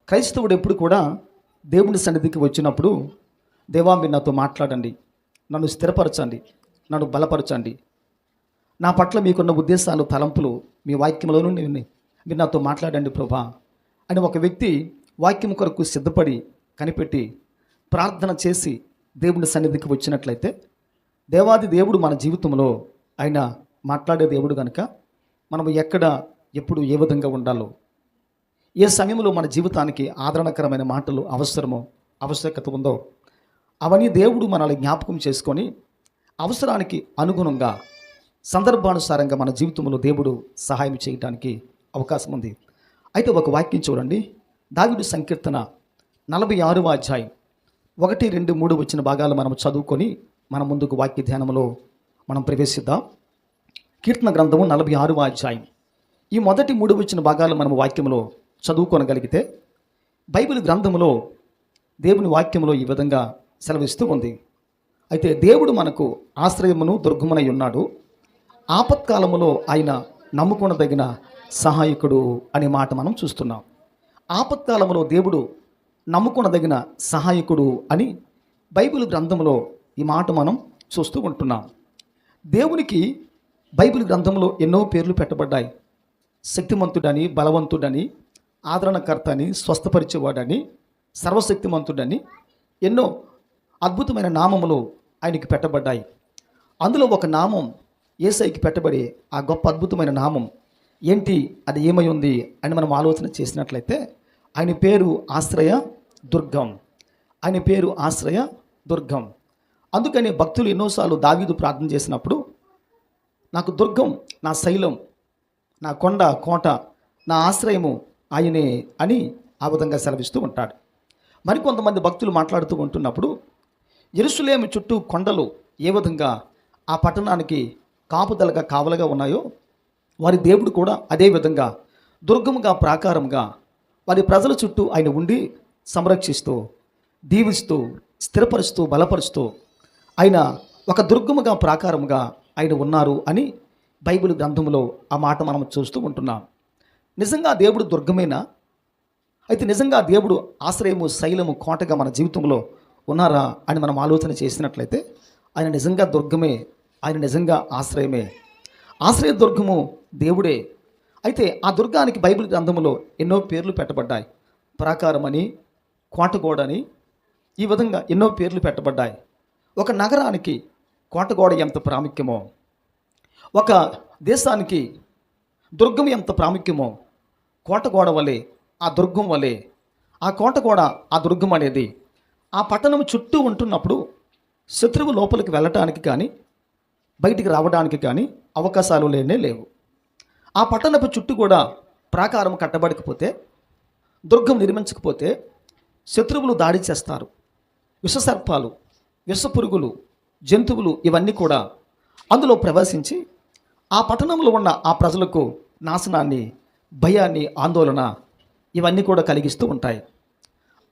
క్రైస్తవుడు ఎప్పుడు కూడా దేవుని సన్నిధికి వచ్చినప్పుడు, దేవా మీరు నాతో మాట్లాడండి, నన్ను స్థిరపరచండి, నన్ను బలపరచండి, నా పట్ల మీకున్న ఉద్దేశాలు తలంపులు మీ వాక్యంలో నుండి మీరు నాతో మాట్లాడండి ప్రభా అని ఒక వ్యక్తి వాక్యం కొరకు సిద్ధపడి కనిపెట్టి ప్రార్థన చేసి దేవుని సన్నిధికి వచ్చినట్లయితే, దేవాది దేవుడు మన జీవితంలో ఆయన మాట్లాడే దేవుడు కనుక మనము ఎక్కడ ఎప్పుడు ఏ విధంగా ఉండాలో, ఏ సమయంలో మన జీవితానికి ఆదరణకరమైన మాటలు ఆవశ్యకత ఉందో అవన్నీ దేవుడు మనల్ని జ్ఞాపకం చేసుకొని అవసరానికి అనుగుణంగా సందర్భానుసారంగా మన జీవితంలో దేవుడు సహాయం చేయడానికి అవకాశం ఉంది. అయితే ఒక వాక్యం చూడండి, దావీదు సంకీర్తన 46వ అధ్యాయం 1, 2, 3 వచ్చిన భాగాలు మనం చదువుకొని మన ముందుకు వాక్య ధ్యానంలో మనం ప్రవేశిద్దాం. కీర్తన గ్రంథము 46వ అధ్యాయం ఈ మొదటి 3 వచ్చిన భాగాలు మనం వాక్యంలో చదువుకోనగలిగితే, బైబిల్ గ్రంథంలో దేవుని వాక్యంలో ఈ విధంగా సెలవిస్తూ ఉంది. అయితే దేవుడు మనకు ఆశ్రయమును దుర్గమునై ఉన్నాడు, ఆపత్కాలములో ఆయన నమ్ముకొనదగిన సహాయకుడు అనే మాట మనం చూస్తున్నాం. ఆపత్కాలంలో దేవుడు నమ్ముకొనదగిన సహాయకుడు అని బైబిల్ గ్రంథంలో ఈ మాట మనం చూస్తూ ఉంటున్నాం. దేవునికి బైబిల్ గ్రంథంలో ఎన్నో పేర్లు పెట్టబడ్డాయి. శక్తిమంతుడని, బలవంతుడని, ఆదరణకర్త అని, స్వస్థపరిచేవాడని, సర్వశక్తిమంతుడని ఎన్నో అద్భుతమైన నామములు ఆయనకి పెట్టబడ్డాయి. అందులో ఒక నామం యేసయ్యకి పెట్టబడి ఆ గొప్ప అద్భుతమైన నామం ఏంటి, అది ఏమై ఉంది అని మనం ఆలోచన చేసినట్లయితే, ఆయన పేరు ఆశ్రయ దుర్గం. ఆయన పేరు ఆశ్రయ దుర్గం. అందుకని భక్తులు ఎన్నోసార్లు దావీదు ప్రార్థన చేసినప్పుడు, నాకు దుర్గం, నా శైలం, నా కొండ, కోట, నా ఆశ్రయము ఆయనే అని ఆ విధంగా సెలవిస్తూ ఉంటాడు. మరికొంతమంది భక్తులు మాట్లాడుతూ ఉంటున్నప్పుడు, యెరూషలేము చుట్టూ కొండలు ఏ విధంగా ఆ పట్టణానికి కాపుదలగా కావలగా ఉన్నాయో, వారి దేవుడు కూడా అదే విధంగా దుర్గముగా, ప్రాకారంగా వారి ప్రజల చుట్టూ ఆయన ఉండి సంరక్షిస్తూ, దీవిస్తూ, స్థిరపరుస్తూ, బలపరుస్తూ ఆయన ఒక దుర్గముగా, ప్రాకారముగా ఆయన ఉన్నారు అని బైబిల్ గ్రంథంలో ఆ మాట మనం చూస్తూ ఉంటున్నాం. నిజంగా దేవుడు దుర్గమేనా? అయితే నిజంగా దేవుడు ఆశ్రయము, శైలము, కోటగా మన జీవితంలో ఉన్నారా అని మనం ఆలోచన చేసినట్లయితే, ఆయన నిజంగా దుర్గమే, ఆయన నిజంగా ఆశ్రయమే. ఆశ్రయ దుర్గము దేవుడే. అయితే ఆ దుర్గానికి బైబిల్ గ్రంథంలో ఎన్నో పేర్లు పెట్టబడ్డాయి. ప్రాకారమని, కోటగోడని, ఈ విధంగా ఎన్నో పేర్లు పెట్టబడ్డాయి. ఒక నగరానికి కోటగోడ ఎంత ప్రాముఖ్యమో, ఒక దేశానికి దుర్గం ఎంత ప్రాముఖ్యమో, కోటగోడ వలె, ఆ దుర్గం వలె, ఆ కోటగోడ, ఆ దుర్గం అనేది ఆ పట్టణం చుట్టూ ఉంటున్నప్పుడు శత్రువు లోపలికి వెళ్ళటానికి కానీ బయటికి రావడానికి కానీ అవకాశాలు లేవు. ఆ పట్టణపు చుట్టూ కూడా ప్రాకారం కట్టబడకపోతే, దుర్గం నిర్మించకపోతే శత్రువులు దాడి చేస్తారు. విషసర్పాలు, విషపురుగులు, జంతువులు ఇవన్నీ కూడా అందులో ప్రవేశించి ఆ పట్టణంలో ఉన్న ఆ ప్రజలకు నాశనాన్ని, భయాన్ని, ఆందోళన ఇవన్నీ కూడా కలిగిస్తూ ఉంటాయి.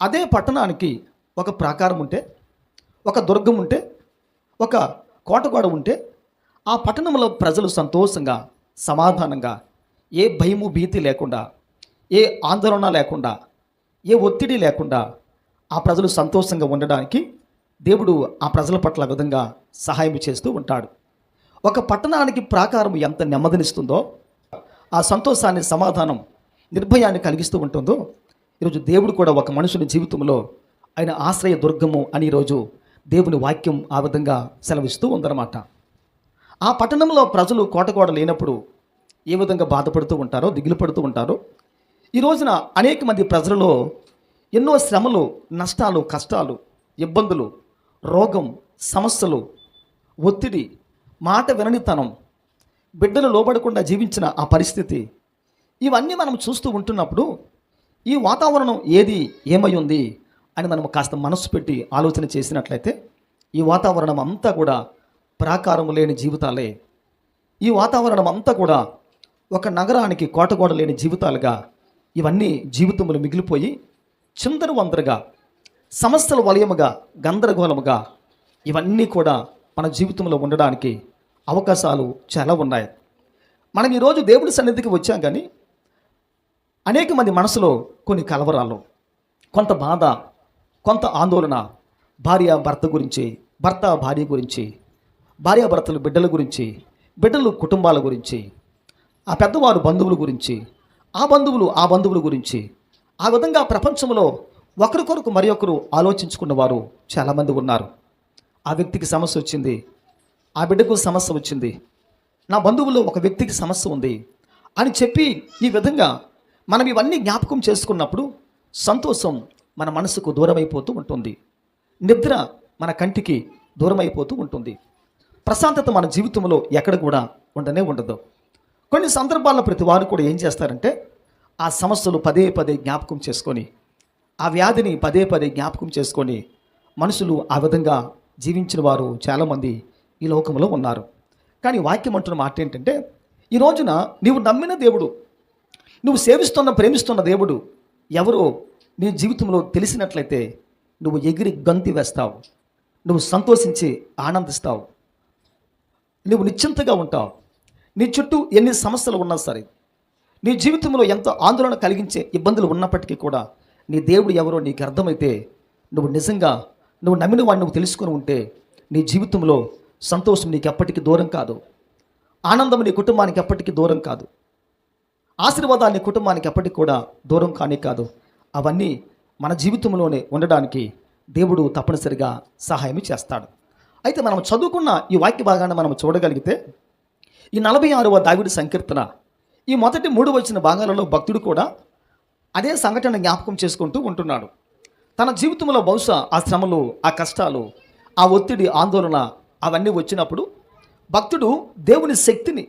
అదే పట్టణానికి ఒక ప్రాకారం ఉంటే, ఒక దుర్గం ఉంటే, ఒక కోటగోడ ఉంటే, ఆ పట్టణంలో ప్రజలు సంతోషంగా, సమాధానంగా, ఏ భయము, భీతి లేకుండా, ఏ ఆందోళన లేకుండా, ఏ ఒత్తిడి లేకుండా ఆ ప్రజలు సంతోషంగా ఉండడానికి దేవుడు ఆ ప్రజల పట్ల ఆ విధంగా సహాయం చేస్తూ ఉంటాడు. ఒక పట్టణానికి ప్రాకారం ఎంత నెమ్మదినిస్తుందో, ఆ సంతోషాన్ని, సమాధానం, నిర్భయాన్ని కలిగిస్తూ ఉంటుందో, ఈరోజు దేవుడు కూడా ఒక మనుషుని జీవితంలో ఆయన ఆశ్రయ దుర్గము అని ఈరోజు దేవుని వాక్యం ఆ విధంగా సెలవిస్తూ ఉందన్నమాట. ఆ పట్టణంలో ప్రజలు కోటగోడ లేనప్పుడు ఏ విధంగా బాధపడుతూ ఉంటారో, దిగులు పడుతూ ఉంటారో, ఈ రోజున అనేక మంది ప్రజలలో ఎన్నో శ్రమలు, నష్టాలు, కష్టాలు, ఇబ్బందులు, రోగం, సమస్యలు, ఒత్తిడి, మాట విననితనం, బిడ్డలు లోబడకుండా జీవించిన ఆ పరిస్థితి, ఇవన్నీ మనం చూస్తూ ఉంటున్నప్పుడు ఈ వాతావరణం ఏది, ఏమై ఉంది అని మనం కాస్త మనస్సు పెట్టి ఆలోచన చేసినట్లయితే, ఈ వాతావరణం అంతా కూడా ప్రాకారం లేని జీవితాలే. ఈ వాతావరణం అంతా కూడా ఒక నగరానికి కోటగోడ లేని జీవితాలుగా ఇవన్నీ జీవితములు మిగిలిపోయి చిందరు వందరగా, సమస్యల వలయముగా, గందరగోళముగా ఇవన్నీ కూడా మన జీవితంలో ఉండడానికి అవకాశాలు చాలా ఉన్నాయి. మనం ఈరోజు దేవుడి సన్నిధికి వచ్చాం, కానీ అనేక మంది మనసులో కొన్ని కలవరాలు, కొంత బాధ, కొంత ఆందోళన, భార్య భర్త గురించి, భర్త భార్య గురించి, భార్యాభర్తలు బిడ్డల గురించి, బిడ్డలు కుటుంబాల గురించి, ఆ పెద్దవారు బంధువుల గురించి, ఆ బంధువుల గురించి, ఆ విధంగా ప్రపంచంలో ఒకరికొరకు మరి ఒకరు ఆలోచించుకున్న వారు చాలామంది ఉన్నారు. ఆ వ్యక్తికి సమస్య వచ్చింది, ఆ బిడ్డకు సమస్య వచ్చింది, నా బంధువుల్లో ఒక వ్యక్తికి సమస్య ఉంది అని చెప్పి ఈ విధంగా మనం ఇవన్నీ జ్ఞాపకం చేసుకున్నప్పుడు సంతోషం మన మనసుకు దూరమైపోతూ ఉంటుంది, నిద్ర మన కంటికి దూరమైపోతూ ఉంటుంది, ప్రశాంతత మన జీవితంలో ఎక్కడ కూడా ఉండనే ఉండదు. కొన్ని సందర్భాల్లో ప్రతి వారు కూడా ఏం చేస్తారంటే ఆ సమస్యలు పదే పదే జ్ఞాపకం చేసుకొని, ఆ వ్యాధిని పదే పదే జ్ఞాపకం చేసుకొని మనుషులు ఆ విధంగా జీవించిన వారు చాలామంది ఈ లోకంలో ఉన్నారు. కానీ వాక్యం అంటున్న మాట ఏంటంటే, ఈ రోజున నీవు నమ్మిన దేవుడు, నువ్వు సేవిస్తున్న ప్రేమిస్తున్న దేవుడు ఎవరో నీ జీవితంలో తెలిసినట్లయితే నువ్వు ఎగిరి గంతి వేస్తావు, నువ్వు సంతోషించి ఆనందిస్తావు, నువ్వు నిశ్చింతగా ఉంటావు. నీ చుట్టూ ఎన్ని సమస్యలు ఉన్నా సరే, నీ జీవితంలో ఎంతో ఆందోళన కలిగించే ఇబ్బందులు ఉన్నప్పటికీ కూడా నీ దేవుడు ఎవరో నీకు అర్థమైతే నువ్వు నిజంగా నువ్వు నమ్మిన వాడిని నువ్వు తెలుసుకొని ఉంటే నీ జీవితంలో సంతోషం నీకు ఎప్పటికీ దూరం కాదు, ఆనందం నీ కుటుంబానికి ఎప్పటికీ దూరం కాదు, ఆశీర్వాదాలు నీ కుటుంబానికి ఎప్పటికీ కూడా దూరం కానీ కాదు. అవన్నీ మన జీవితంలోనే ఉండడానికి దేవుడు తప్పనిసరిగా సహాయం చేస్తాడు. అయితే మనం చదువుకున్న ఈ వాక్య భాగాన్ని మనం చూడగలిగితే ఈ 46వ దావీదు సంకీర్తన ఈ మొదటి 3 వచ్చిన భాగాలలో భక్తుడు కూడా అదే సంఘటన జ్ఞాపకం చేసుకుంటూ ఉంటున్నాడు. తన జీవితంలో బహుశా ఆ శ్రమలు, ఆ కష్టాలు, ఆ ఒత్తిడి, ఆందోళన అవన్నీ వచ్చినప్పుడు భక్తుడు దేవుని శక్తిని,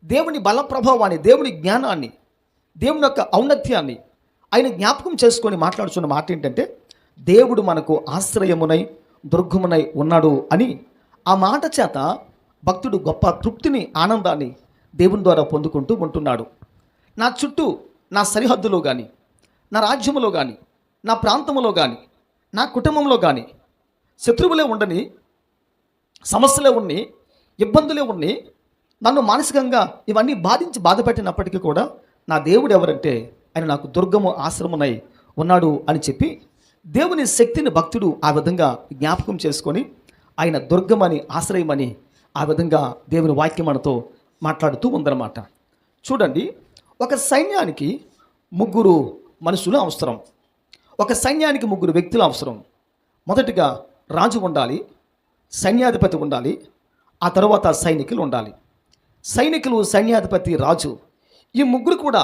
దేవుని బల ప్రభావాన్ని, దేవుని జ్ఞానాన్ని, దేవుని యొక్క ఔన్నత్యాన్ని ఆయన జ్ఞాపకం చేసుకొని మాట్లాడుతున్న మాట ఏంటంటే, దేవుడు మనకు ఆశ్రయమునై దుర్గమునై ఉన్నాడు అని ఆ మాట చేత భక్తుడు గొప్ప తృప్తిని, ఆనందాన్ని దేవుని ద్వారా పొందుకుంటూ ఉంటున్నాడు. నా చుట్టూ, నా సరిహద్దులో కానీ, నా రాజ్యములో కానీ, నా ప్రాంతంలో కానీ, నా కుటుంబంలో కానీ శత్రువులే ఉండని, సమస్యలే ఉన్ని, ఇబ్బందులే ఉన్ని, నన్ను మానసికంగా ఇవన్నీ బాధపెట్టినప్పటికీ కూడా నా దేవుడు ఎవరంటే ఆయన నాకు దుర్గము ఆశ్రమునై ఉన్నాడు అని చెప్పి దేవుని శక్తిని భక్తుడు ఆ విధంగా జ్ఞాపకం చేసుకొని ఆయన దుర్గమని, ఆశ్రయమని ఆ విధంగా దేవుని వాక్యం మనతో మాట్లాడుతూ ఉందన్నమాట. చూడండి, ఒక సైన్యానికి 3 మనుషులు అవసరం, ఒక సైన్యానికి 3 వ్యక్తులు అవసరం. మొదటిగా రాజు ఉండాలి, సైన్యాధిపతి ఉండాలి, ఆ తర్వాత సైనికులు ఉండాలి. సైనికులు, సైన్యాధిపతి, రాజు ఈ 3 కూడా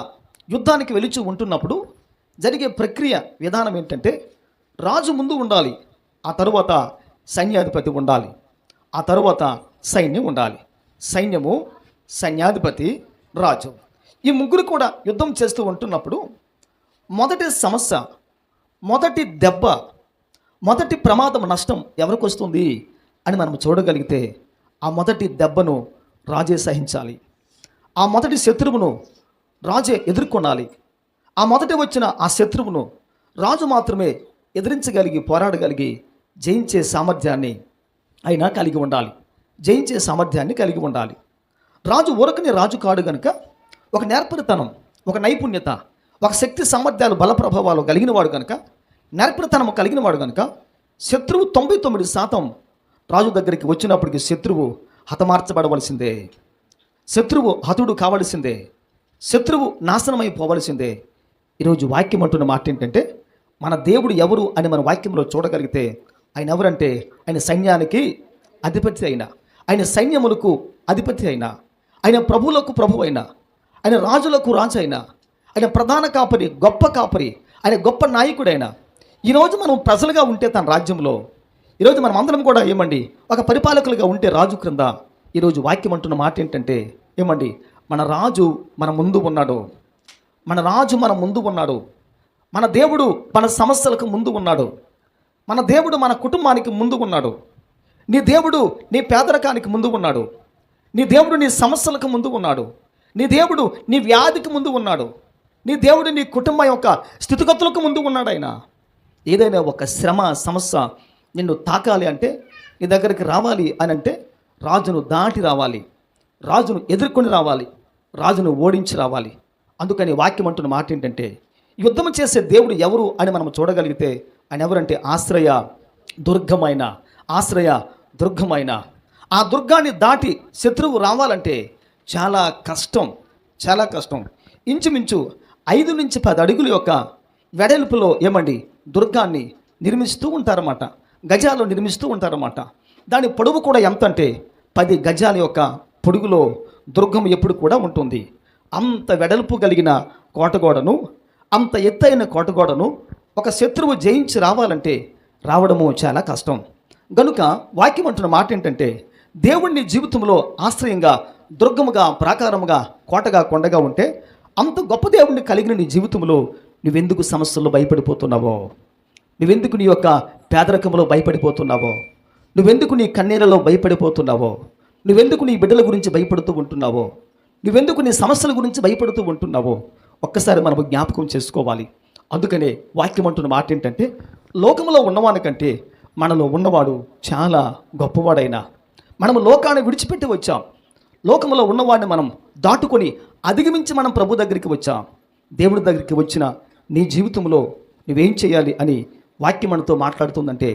యుద్ధానికి వెళుచు ఉంటున్నప్పుడు జరిగే ప్రక్రియ విధానం ఏంటంటే, రాజు ముందు ఉండాలి, ఆ తరువాత సైన్యాధిపతి ఉండాలి, ఆ తరువాత సైన్యం ఉండాలి. సైన్యము, సైన్యాధిపతి, రాజు ఈ 3 కూడా యుద్ధం చేస్తూ ఉంటున్నప్పుడు మొదటి సమస్య, మొదటి దెబ్బ, మొదటి ప్రమాదం, నష్టం ఎవరికి వస్తుంది అని మనం చూడగలిగితే ఆ మొదటి దెబ్బను రాజే సహించాలి, ఆ మొదటి శత్రువును రాజే ఎదుర్కొనాలి, ఆ మొదటి వచ్చిన ఆ శత్రువును రాజు మాత్రమే ఎదిరించగలిగి, పోరాడగలిగి, జయించే సామర్థ్యాన్ని అయినా కలిగి ఉండాలి, జయించే సామర్థ్యాన్ని కలిగి ఉండాలి. రాజు ఊరకని రాజు కాడు కనుక ఒక నేర్పరితనం, ఒక నైపుణ్యత, ఒక శక్తి సామర్థ్యాలు, బల ప్రభావాలు కలిగిన వాడు కనుక, నేర్పరితనం కలిగిన వాడు కనుక శత్రువు 99% రాజు దగ్గరికి వచ్చినప్పటికీ శత్రువు హతమార్చబడవలసిందే, శత్రువు హతుడు కావలసిందే, శత్రువు నాశనమైపోవలసిందే. ఈరోజు వాక్యం అంటున్న మాట ఏంటంటే, మన దేవుడు ఎవరు అని మన వాక్యంలో చూడగలిగితే ఆయన ఎవరంటే ఆయన సైన్యానికి అధిపతి అయిన, ఆయన సైన్యములకు అధిపతి అయిన, ఆయన ప్రభువులకు ప్రభు అయిన, ఆయన రాజులకు రాజు అయిన, ఆయన ప్రధాన కాపరి, గొప్ప కాపరి, ఆయన గొప్ప నాయకుడైన. ఈరోజు మనం ప్రజలుగా ఉంటే తన రాజ్యంలో, ఈరోజు మనం అందరం కూడా ఏమండి ఒక పరిపాలకులుగా ఉంటే రాజు క్రింద, ఈరోజు వాక్యం అంటున్న మాట ఏంటంటే ఏమండి, మన రాజు మన ముందు ఉన్నాడు, మన రాజు మన ముందు ఉన్నాడు, మన దేవుడు మన సమస్యలకు ముందు ఉన్నాడు, మన దేవుడు మన కుటుంబానికి ముందు ఉన్నాడు, నీ దేవుడు నీ పేదరికానికి ముందు ఉన్నాడు, నీ దేవుడు నీ సమస్యలకు ముందు ఉన్నాడు, నీ దేవుడు నీ వ్యాధికి ముందు ఉన్నాడు, నీ దేవుడు నీ కుటుంబం యొక్క స్థితిగతులకు ముందు ఉన్నాడు. ఆయన ఏదైనా ఒక శ్రమ, సమస్య నిన్ను తాకాలి అంటే, నీ దగ్గరికి రావాలి అని అంటే రాజును దాటి రావాలి, రాజును ఎదుర్కొని రావాలి, రాజును ఓడించి రావాలి. అందుకని వాక్యం అంటున్న మాట ఏంటంటే, యుద్ధం చేసే దేవుడు ఎవరు అని మనం చూడగలిగితే ఆయన ఎవరంటే దుర్గమైన ఆశ్రయ దుర్గమైన ఆ దుర్గాన్ని దాటి శత్రువు రావాలంటే చాలా కష్టం, చాలా కష్టం. ఇంచుమించు 5 నుంచి 10 అడుగుల యొక్క వెడల్పులో దుర్గాన్ని నిర్మిస్తూ ఉంటారన్నమాట, గజాలు నిర్మిస్తూ ఉంటారన్నమాట. దాని పొడవు కూడా ఎంత అంటే 10 గజాల యొక్క పొడుగులో దుర్గం ఎప్పుడు కూడా ఉంటుంది. అంత వెడల్పు కలిగిన కోటగోడను, అంత ఎత్తైన కోటగోడను ఒక శత్రువు జయించి రావడము చాలా కష్టం. గనుక వాక్యం అంటున్న మాట ఏంటంటే, దేవుణ్ణి జీవితంలో ఆశ్రయంగా, దుర్గముగా, ప్రాకారముగా, కోటగా, కొండగా ఉంటే అంత గొప్ప దేవుణ్ణి కలిగిన నీ జీవితంలో నువ్వెందుకు సమస్యల్లో భయపడిపోతున్నావో, నువ్వెందుకు నీ యొక్క పేదరికంలో భయపడిపోతున్నావో, నువ్వెందుకు నీ కన్నీళ్ళలో భయపడిపోతున్నావో, నువ్వెందుకు నీ బిడ్డల గురించి భయపడుతూ ఉంటున్నావో, నువ్వెందుకు నీ సమస్యల గురించి భయపడుతూ ఉంటున్నావో ఒక్కసారి మనము జ్ఞాపకం చేసుకోవాలి. అందుకనే వాక్యం అంటున్న మాట ఏంటంటే, లోకంలో ఉన్నవానికంటే మనలో ఉన్నవాడు చాలా గొప్పవాడైనా. మనము లోకాన్ని విడిచిపెట్టి వచ్చాం, లోకంలో ఉన్నవాడిని మనం దాటుకొని అధిగమించి మనం ప్రభు దగ్గరికి వచ్చాం. దేవుడి దగ్గరికి వచ్చిన నీ జీవితంలో నువ్వేం చేయాలి అని వాక్యం మనతో మాట్లాడుతుందంటే,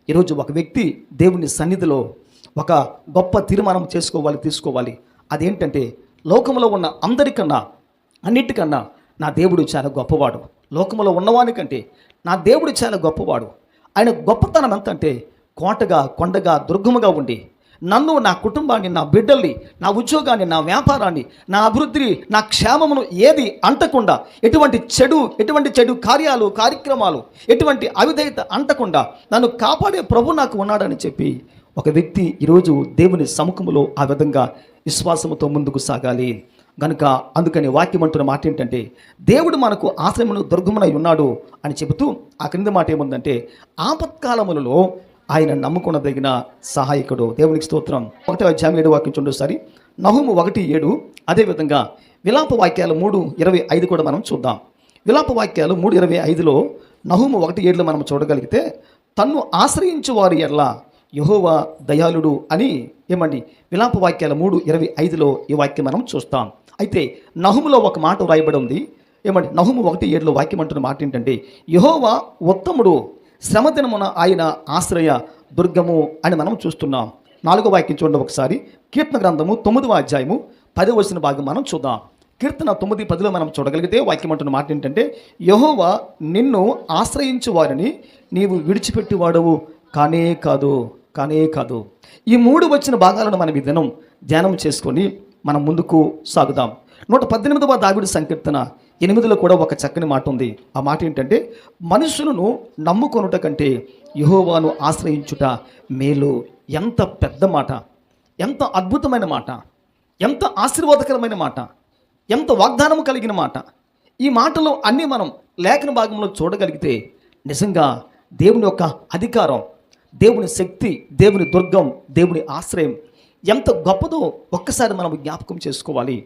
ఈరోజు ఒక వ్యక్తి దేవుని సన్నిధిలో ఒక గొప్ప తీర్మానం తీసుకోవాలి. అదేంటంటే, లోకంలో ఉన్న అందరికన్నా, అన్నిటికన్నా నా దేవుడు చాలా గొప్పవాడు. లోకంలో ఉన్నవానికంటే నా దేవుడు చాలా గొప్పవాడు. ఆయన గొప్పతనం ఎంత అంటే, కోటగా, కొండగా, దుర్గముగా ఉండి నన్ను, నా కుటుంబాన్ని, నా బిడ్డల్ని, నా ఉద్యోగాన్ని, నా వ్యాపారాన్ని, నా అభివృద్ధిని, నా క్షేమమును ఏది అంటకుండా, ఎటువంటి చెడు కార్యక్రమాలు, ఎటువంటి అవిధేయత అంటకుండా నన్ను కాపాడే ప్రభు నాకు ఉన్నాడని చెప్పి ఒక వ్యక్తి ఈరోజు దేవుని సముఖములో ఆ విధంగా విశ్వాసముతో ముందుకు సాగాలి. కనుక అందుకని వాక్యం అంటున్న మాట ఏంటంటే, దేవుడు మనకు ఆశ్రయమును దుర్గమునై ఉన్నాడు అని చెబుతూ ఆ క్రింద మాట ఏముందంటే, ఆపత్కాలములలో ఆయన నమ్ముకొనదగిన సహాయకుడు. దేవునికి స్తోత్రం. 1:7 వాక్యం చూడండి ఒకసారి. నహూము 1:7. అదేవిధంగా విలాప వాక్యాలు 3:25 కూడా మనం చూద్దాం. విలాప వాక్యాలు 3:25లో నహూము 1:7లో మనం చూడగలిగితే, తన్ను ఆశ్రయించు వారి ఎల్లా యెహోవా దయాళుడు అని విలాప వాక్యాల 3:25లో ఈ వాక్యం మనం చూస్తాం. అయితే నహూములో ఒక మాట వ్రాయబడి ఉంది. నహూము 1:7లో వాక్యం అంటున్న మాట ఏంటంటే, యెహోవా ఉత్తముడు, శ్రమదినమున ఆయన ఆశ్రయ దుర్గము అని మనం చూస్తున్నాం. 4వ వాక్యం చూడండి ఒకసారి. కీర్తన గ్రంథము 9వ అధ్యాయము 10వ వచన భాగం మనం చూద్దాం. కీర్తన 9:10లో మనం చూడగలిగితే వాక్యం అంటున్న మాట ఏంటంటే, యెహోవా నిన్ను ఆశ్రయించు వారిని నీవు విడిచిపెట్టివాడవు కానే కాదు. ఈ 3 వచ్చిన భాగాలను మనం ఈ దినం ధ్యానం చేసుకొని మనం ముందుకు సాగుదాం. 118వ దావీదు సంకీర్తన 8లో కూడా ఒక చక్కని మాట ఉంది. ఆ మాట ఏంటంటే, మనుషులను నమ్ముకొనుట కంటే యెహోవాను ఆశ్రయించుట మేలు. ఎంత పెద్ద మాట, ఎంత అద్భుతమైన మాట, ఎంత ఆశీర్వాదకరమైన మాట, ఎంత వాగ్దానం కలిగిన మాట. ఈ మాటలో అన్నీ మనం లేఖన భాగంలో చూడగలిగితే నిజంగా దేవుని యొక్క అధికారం, దేవుని శక్తి, దేవుని దుర్గం, దేవుని ఆశ్రయం ఎంత గొప్పదో ఒక్కసారి మనం జ్ఞాపకం చేసుకోవాలి.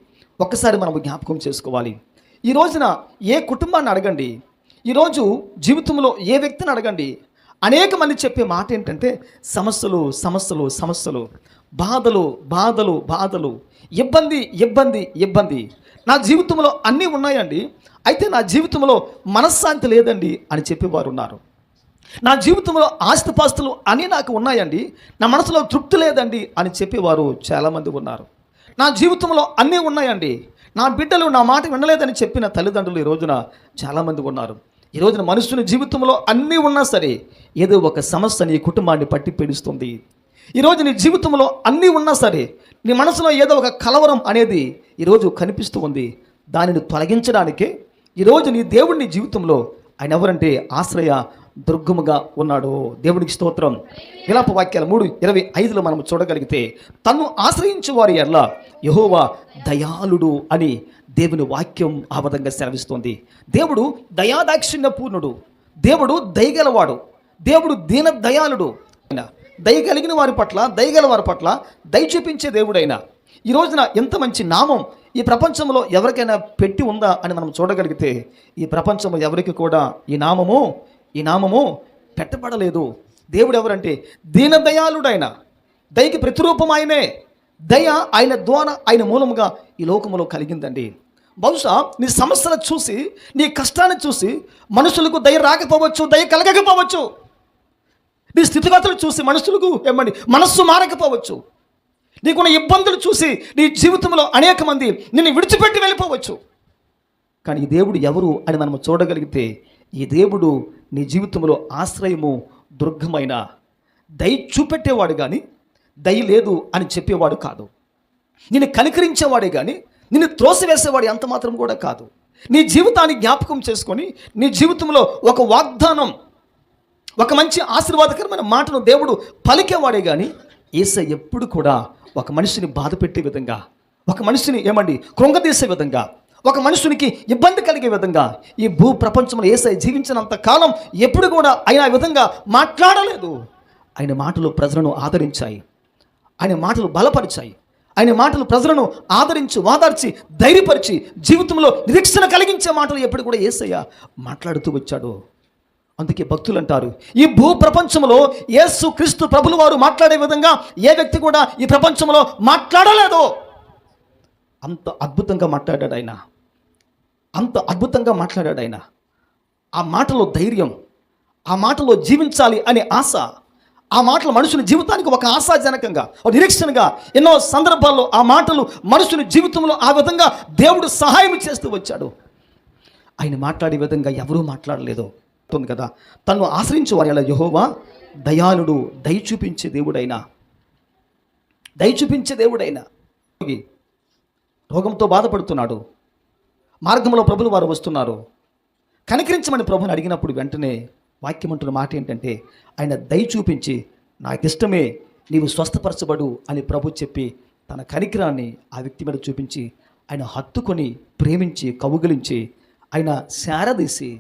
ఈ రోజున ఏ కుటుంబాన్ని అడగండి, ఈరోజు జీవితంలో ఏ వ్యక్తిని అడగండి, అనేక మంది చెప్పే మాట ఏంటంటే, సమస్యలు, బాధలు, ఇబ్బంది. నా జీవితంలో అన్నీ ఉన్నాయండి, అయితే నా జీవితంలో మనశ్శాంతి లేదండి అని చెప్పేవారు ఉన్నారు. నా జీవితంలో ఆస్తిపాస్తులు అన్నీ నాకు ఉన్నాయండి, నా మనసులో తృప్తి లేదండి అని చెప్పేవారు చాలామంది ఉన్నారు. నా జీవితంలో అన్నీ ఉన్నాయండి, నా బిడ్డలు నా మాట వినలేదని చెప్పిన తల్లిదండ్రులు ఈ రోజున చాలామంది ఉన్నారు. ఈ రోజున మనుషుని జీవితంలో అన్నీ ఉన్నా సరే ఏదో ఒక సమస్య నీ కుటుంబాన్ని పట్టి పీడిస్తుంది. ఈరోజు నీ జీవితంలో అన్నీ ఉన్నా సరే నీ మనసులో ఏదో ఒక కలవరం అనేది ఈరోజు కనిపిస్తూ ఉంది. దానిని తొలగించడానికే ఈరోజు నీ దేవుడిని జీవితంలో ఆయన ఎవరంటే ఆశ్రయ దుర్గముగా ఉన్నాడు. దేవునికి స్తోత్రం. విలాప వాక్యాలు 3:25లో మనం చూడగలిగితే, తన్ను ఆశ్రయించు వారి ఎల్లా యెహోవా దయాళుడు అని దేవుని వాక్యం ఆ విధంగా సెలవిస్తోంది. దేవుడు దయాదాక్షిణ్య పూర్ణుడు, దేవుడు దయగలవాడు, దేవుడు దీన దయాళుడు. దయగలిగిన వారి పట్ల, దయగల వారి పట్ల దయ చూపించే దేవుడైనా ఈ రోజున ఎంత మంచి నామం ఈ ప్రపంచంలో ఎవరికైనా పెట్టి ఉందా అని మనం చూడగలిగితే, ఈ ప్రపంచంలో ఎవరికి కూడా ఈ నామము పెట్టబడలేదు. దేవుడు ఎవరంటే దీనదయాళుడైన, దయకి ప్రతిరూపం ఆయనే. దయ ఆయన ద్వారా, ఆయన మూలముగా ఈ లోకములో కలిగిందండి. బహుశా నీ సమస్యను చూసి, నీ కష్టాన్ని చూసి మనుషులకు దయ రాకపోవచ్చు, దయ కలగకపోవచ్చు. నీ స్థితిగతులు చూసి మనుషులకు మనస్సు మారకపోవచ్చు. నీకున్న ఇబ్బందులు చూసి నీ జీవితంలో అనేక మంది నిన్ను విడిచిపెట్టి వెళ్ళిపోవచ్చు. కానీ ఈ దేవుడు ఎవరు అని మనం చూడగలిగితే, ఈ దేవుడు నీ జీవితంలో ఆశ్రయము, దుర్గమైన, దయ చూపెట్టేవాడు కానీ దయ లేదు అని చెప్పేవాడు కాదు. నిన్ను కనికరించేవాడే కానీ నిన్ను త్రోసివేసేవాడు ఎంత మాత్రం కూడా కాదు. నీ జీవితాన్ని జ్ఞాపకం చేసుకొని నీ జీవితంలో ఒక వాగ్దానం, ఒక మంచి ఆశీర్వాదకరమైన మాటను దేవుడు పలికేవాడే కానీ యేసయ్య ఎప్పుడు కూడా ఒక మనిషిని బాధ పెట్టే విధంగా, ఒక మనిషిని కృంగదీసే విధంగా, ఒక మనుషునికి ఇబ్బంది కలిగే విధంగా ఈ భూ ప్రపంచంలో యేసయ్య జీవించినంత కాలం ఎప్పుడు కూడా ఆయన ఆ విధంగా మాట్లాడలేదు. ఆయన మాటలు ప్రజలను ఆదరించాయి, ఆయన మాటలు బలపరిచాయి, ఆయన మాటలు ప్రజలను ఓదార్చి ధైర్యపరిచి జీవితంలో నిరీక్షణ కలిగించే మాటలు ఎప్పుడు కూడా యేసయ్య మాట్లాడుతూ వచ్చాడు. అందుకే భక్తులు అంటారు, ఈ భూ ప్రపంచంలో యేసు క్రీస్తు ప్రభులు వారు మాట్లాడే విధంగా ఏ వ్యక్తి కూడా ఈ ప్రపంచంలో మాట్లాడలేదు. అంత అద్భుతంగా మాట్లాడాడు ఆయన, అంత అద్భుతంగా మాట్లాడాడు ఆయన. ఆ మాటలో ధైర్యం, ఆ మాటలో జీవించాలి అనే ఆశ, ఆ మాటలు మనుషుని జీవితానికి ఒక ఆశాజనకంగా, ఒక నిరీక్షణగా ఎన్నో సందర్భాల్లో ఆ మాటలు మనుషుని జీవితంలో ఆ విధంగా దేవుడు సహాయం చేస్తూ వచ్చాడు. ఆయన మాట్లాడే విధంగా ఎవరూ మాట్లాడలేదు కదా. తను ఆశ్రయించే వారి యెహోవా దయాళుడు, దయ చూపించే దేవుడైనా రోగంతో బాధపడుతున్నాడు, మార్గంలో ప్రభులు వారు వస్తున్నారు, కనికరించమని ప్రభుని అడిగినప్పుడు వెంటనే వాక్యం అంటున్న మాట ఏంటంటే, ఆయన దయ చూపించి నాకు ఇష్టమే, నీవు స్వస్థపరచబడు అని ప్రభు చెప్పి తన కనికరాన్ని ఆ వ్యక్తి మీద చూపించి ఆయన హత్తుకొని ప్రేమించి కౌగిలించి ఆయన శారదీసి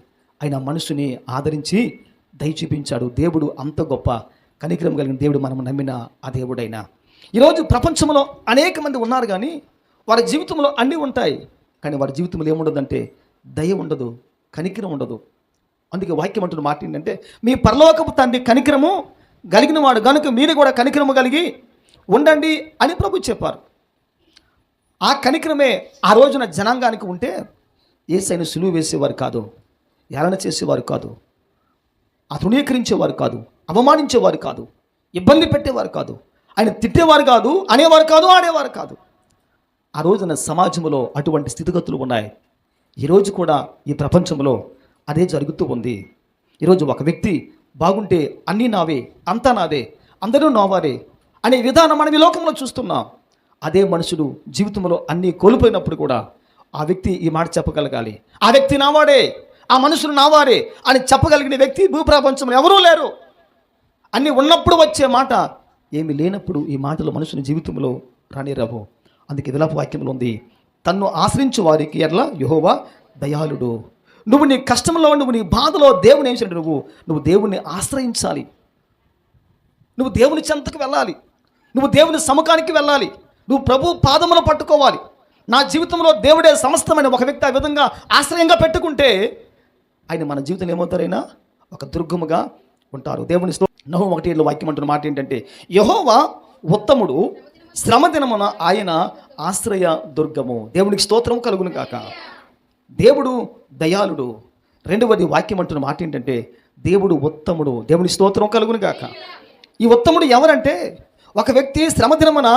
ఆయన మనసుని ఆదరించి దయ చూపించాడు. దేవుడు అంత గొప్ప కనికరం కలిగిన దేవుడు, మనం నమ్మిన ఆ దేవుడైనా. ఈరోజు ప్రపంచంలో అనేక మంది ఉన్నారు కానీ వారి జీవితంలో అన్నీ ఉంటాయి, కానీ వారి జీవితంలో ఏముండదంటే దయ ఉండదు, కనికరం ఉండదు. అందుకే వాక్యం అంటున్న మాట ఏంటంటే, మీ పరలోకపు తండ్రి కనికరము కలిగిన వాడు కనుక మీరు కూడా కనికరము కలిగి ఉండండి అని ప్రభు చెప్పారు. ఆ కనికరమే ఆ రోజున జనాంగానికి ఉంటే యేసయ్యను సులువు వేసేవారు కాదు, ఏలన చేసేవారు కాదు, తృణీకరించేవారు కాదు, అవమానించేవారు కాదు, ఇబ్బంది పెట్టేవారు కాదు, ఆయన తిట్టేవారు కాదు, అనేవారు కాదు, ఆడేవారు కాదు. ఆ రోజున సమాజంలో అటువంటి స్థితిగతులు ఉన్నాయి. ఈరోజు కూడా ఈ ప్రపంచంలో అదే జరుగుతూ ఉంది. ఈరోజు ఒక వ్యక్తి బాగుంటే అన్నీ నావే, అంతా నాదే, అందరూ నావారే అనే విధానం మనం ఈ లోకంలో చూస్తున్నాం. అదే మనుషుడు జీవితంలో అన్నీ కోల్పోయినప్పుడు కూడా ఆ వ్యక్తి ఈ మాట చెప్పగలగాలి, ఆ వ్యక్తి నావాడే, ఆ మనుషులు నావారే అని చెప్పగలిగిన వ్యక్తి భూప్రపంచంలో ఎవరూ లేరు. అన్నీ ఉన్నప్పుడు వచ్చే మాట, ఏమి లేనప్పుడు ఈ మాటలు మనుషుని జీవితంలో రానిరావు. అందుకే విలాప వాక్యంలో ఉంది, తన్ను ఆశ్రయించు వారికి ఎట్లా యెహోవా దయాళుడు. నువ్వు నీ కష్టంలో, నువ్వు నీ బాధలో దేవుని ఏం చేయాలి, నువ్వు దేవుణ్ణి ఆశ్రయించాలి, నువ్వు దేవుని చెంతకు వెళ్ళాలి, నువ్వు దేవుని సముఖానికి వెళ్ళాలి, నువ్వు ప్రభు పాదమును పట్టుకోవాలి. నా జీవితంలో దేవుడే సమస్తమైన ఒక వ్యక్తి ఆ విధంగా ఆశ్రయంగా పెట్టుకుంటే ఆయన మన జీవితంలో ఏమవుతారైనా ఒక దుర్గముగా ఉంటారు. దేవుని నహూము 1:7 వాక్యం అంటున్న మాట ఏంటంటే, యెహోవా ఉత్తముడు, శ్రమ దినమున ఆయన ఆశ్రయ దుర్గము. దేవునికి స్తోత్రం కలుగును కాక. దేవుడు దయాళుడు. రెండవది వాక్యం అంటున్న మాట ఏంటంటే, దేవుడు ఉత్తముడు. దేవుని స్తోత్రం కలుగును కాక. ఈ ఉత్తముడు ఎవరంటే, ఒక వ్యక్తి శ్రమ దినమున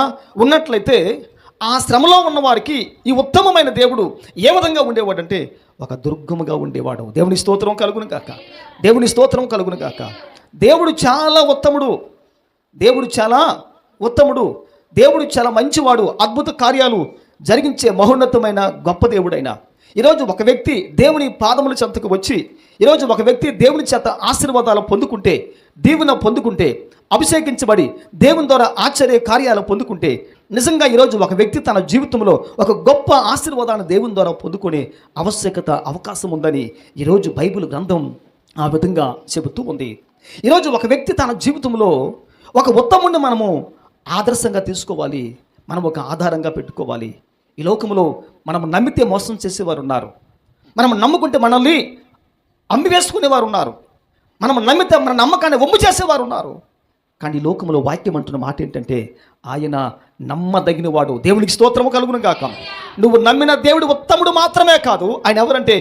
ఉన్నట్లయితే ఆ శ్రమలో ఉన్నవారికి ఈ ఉత్తమమైన దేవుడు ఏ విధంగా ఉండేవాడంటే ఒక దుర్గముగా ఉండేవాడు. దేవుని స్తోత్రం కలుగును కాక. దేవుని స్తోత్రం కలుగును కాక. దేవుడు చాలా ఉత్తముడు, దేవుడు చాలా ఉత్తముడు, దేవుడు చాలా మంచివాడు, అద్భుత కార్యాలు జరిగించే మహోన్నతమైన గొప్ప దేవుడైన ఈరోజు ఒక వ్యక్తి దేవుని పాదముల చెంతకు వచ్చి, ఈరోజు ఒక వ్యక్తి దేవుని చేత ఆశీర్వాదాలు పొందుకుంటే, దీవెన పొందుకుంటే, అభిషేకించబడి దేవుని ద్వారా ఆశ్చర్య కార్యాలు పొందుకుంటే, నిజంగా ఈరోజు ఒక వ్యక్తి తన జీవితంలో ఒక గొప్ప ఆశీర్వాదాన్ని దేవుని ద్వారా పొందుకునే అవకాశం ఉందని ఈరోజు బైబిల్ గ్రంథం ఆ విధంగా చెబుతూ ఉంది. ఈరోజు ఒక వ్యక్తి తన జీవితంలో ఒక ఉత్తముడిని మనము ఆదర్శంగా తీసుకోవాలి, మనం ఒక ఆధారంగా పెట్టుకోవాలి. ఈ లోకంలో మనం నమ్మితే మోసం చేసేవారు ఉన్నారు, మనం నమ్ముకుంటే మనల్ని అమ్మి వేసుకునేవారు ఉన్నారు, మనం నమ్మితే మన నమ్మకాన్ని వమ్ము చేసేవారు ఉన్నారు. కానీ లోకంలో వాక్యం అంటున్న మాట ఏంటంటే ఆయన నమ్మదగిన వాడు. దేవునికి స్తోత్రము కలుగును గాక. నువ్వు నమ్మిన దేవుడు ఉత్తముడు మాత్రమే కాదు, ఆయన ఎవరంటే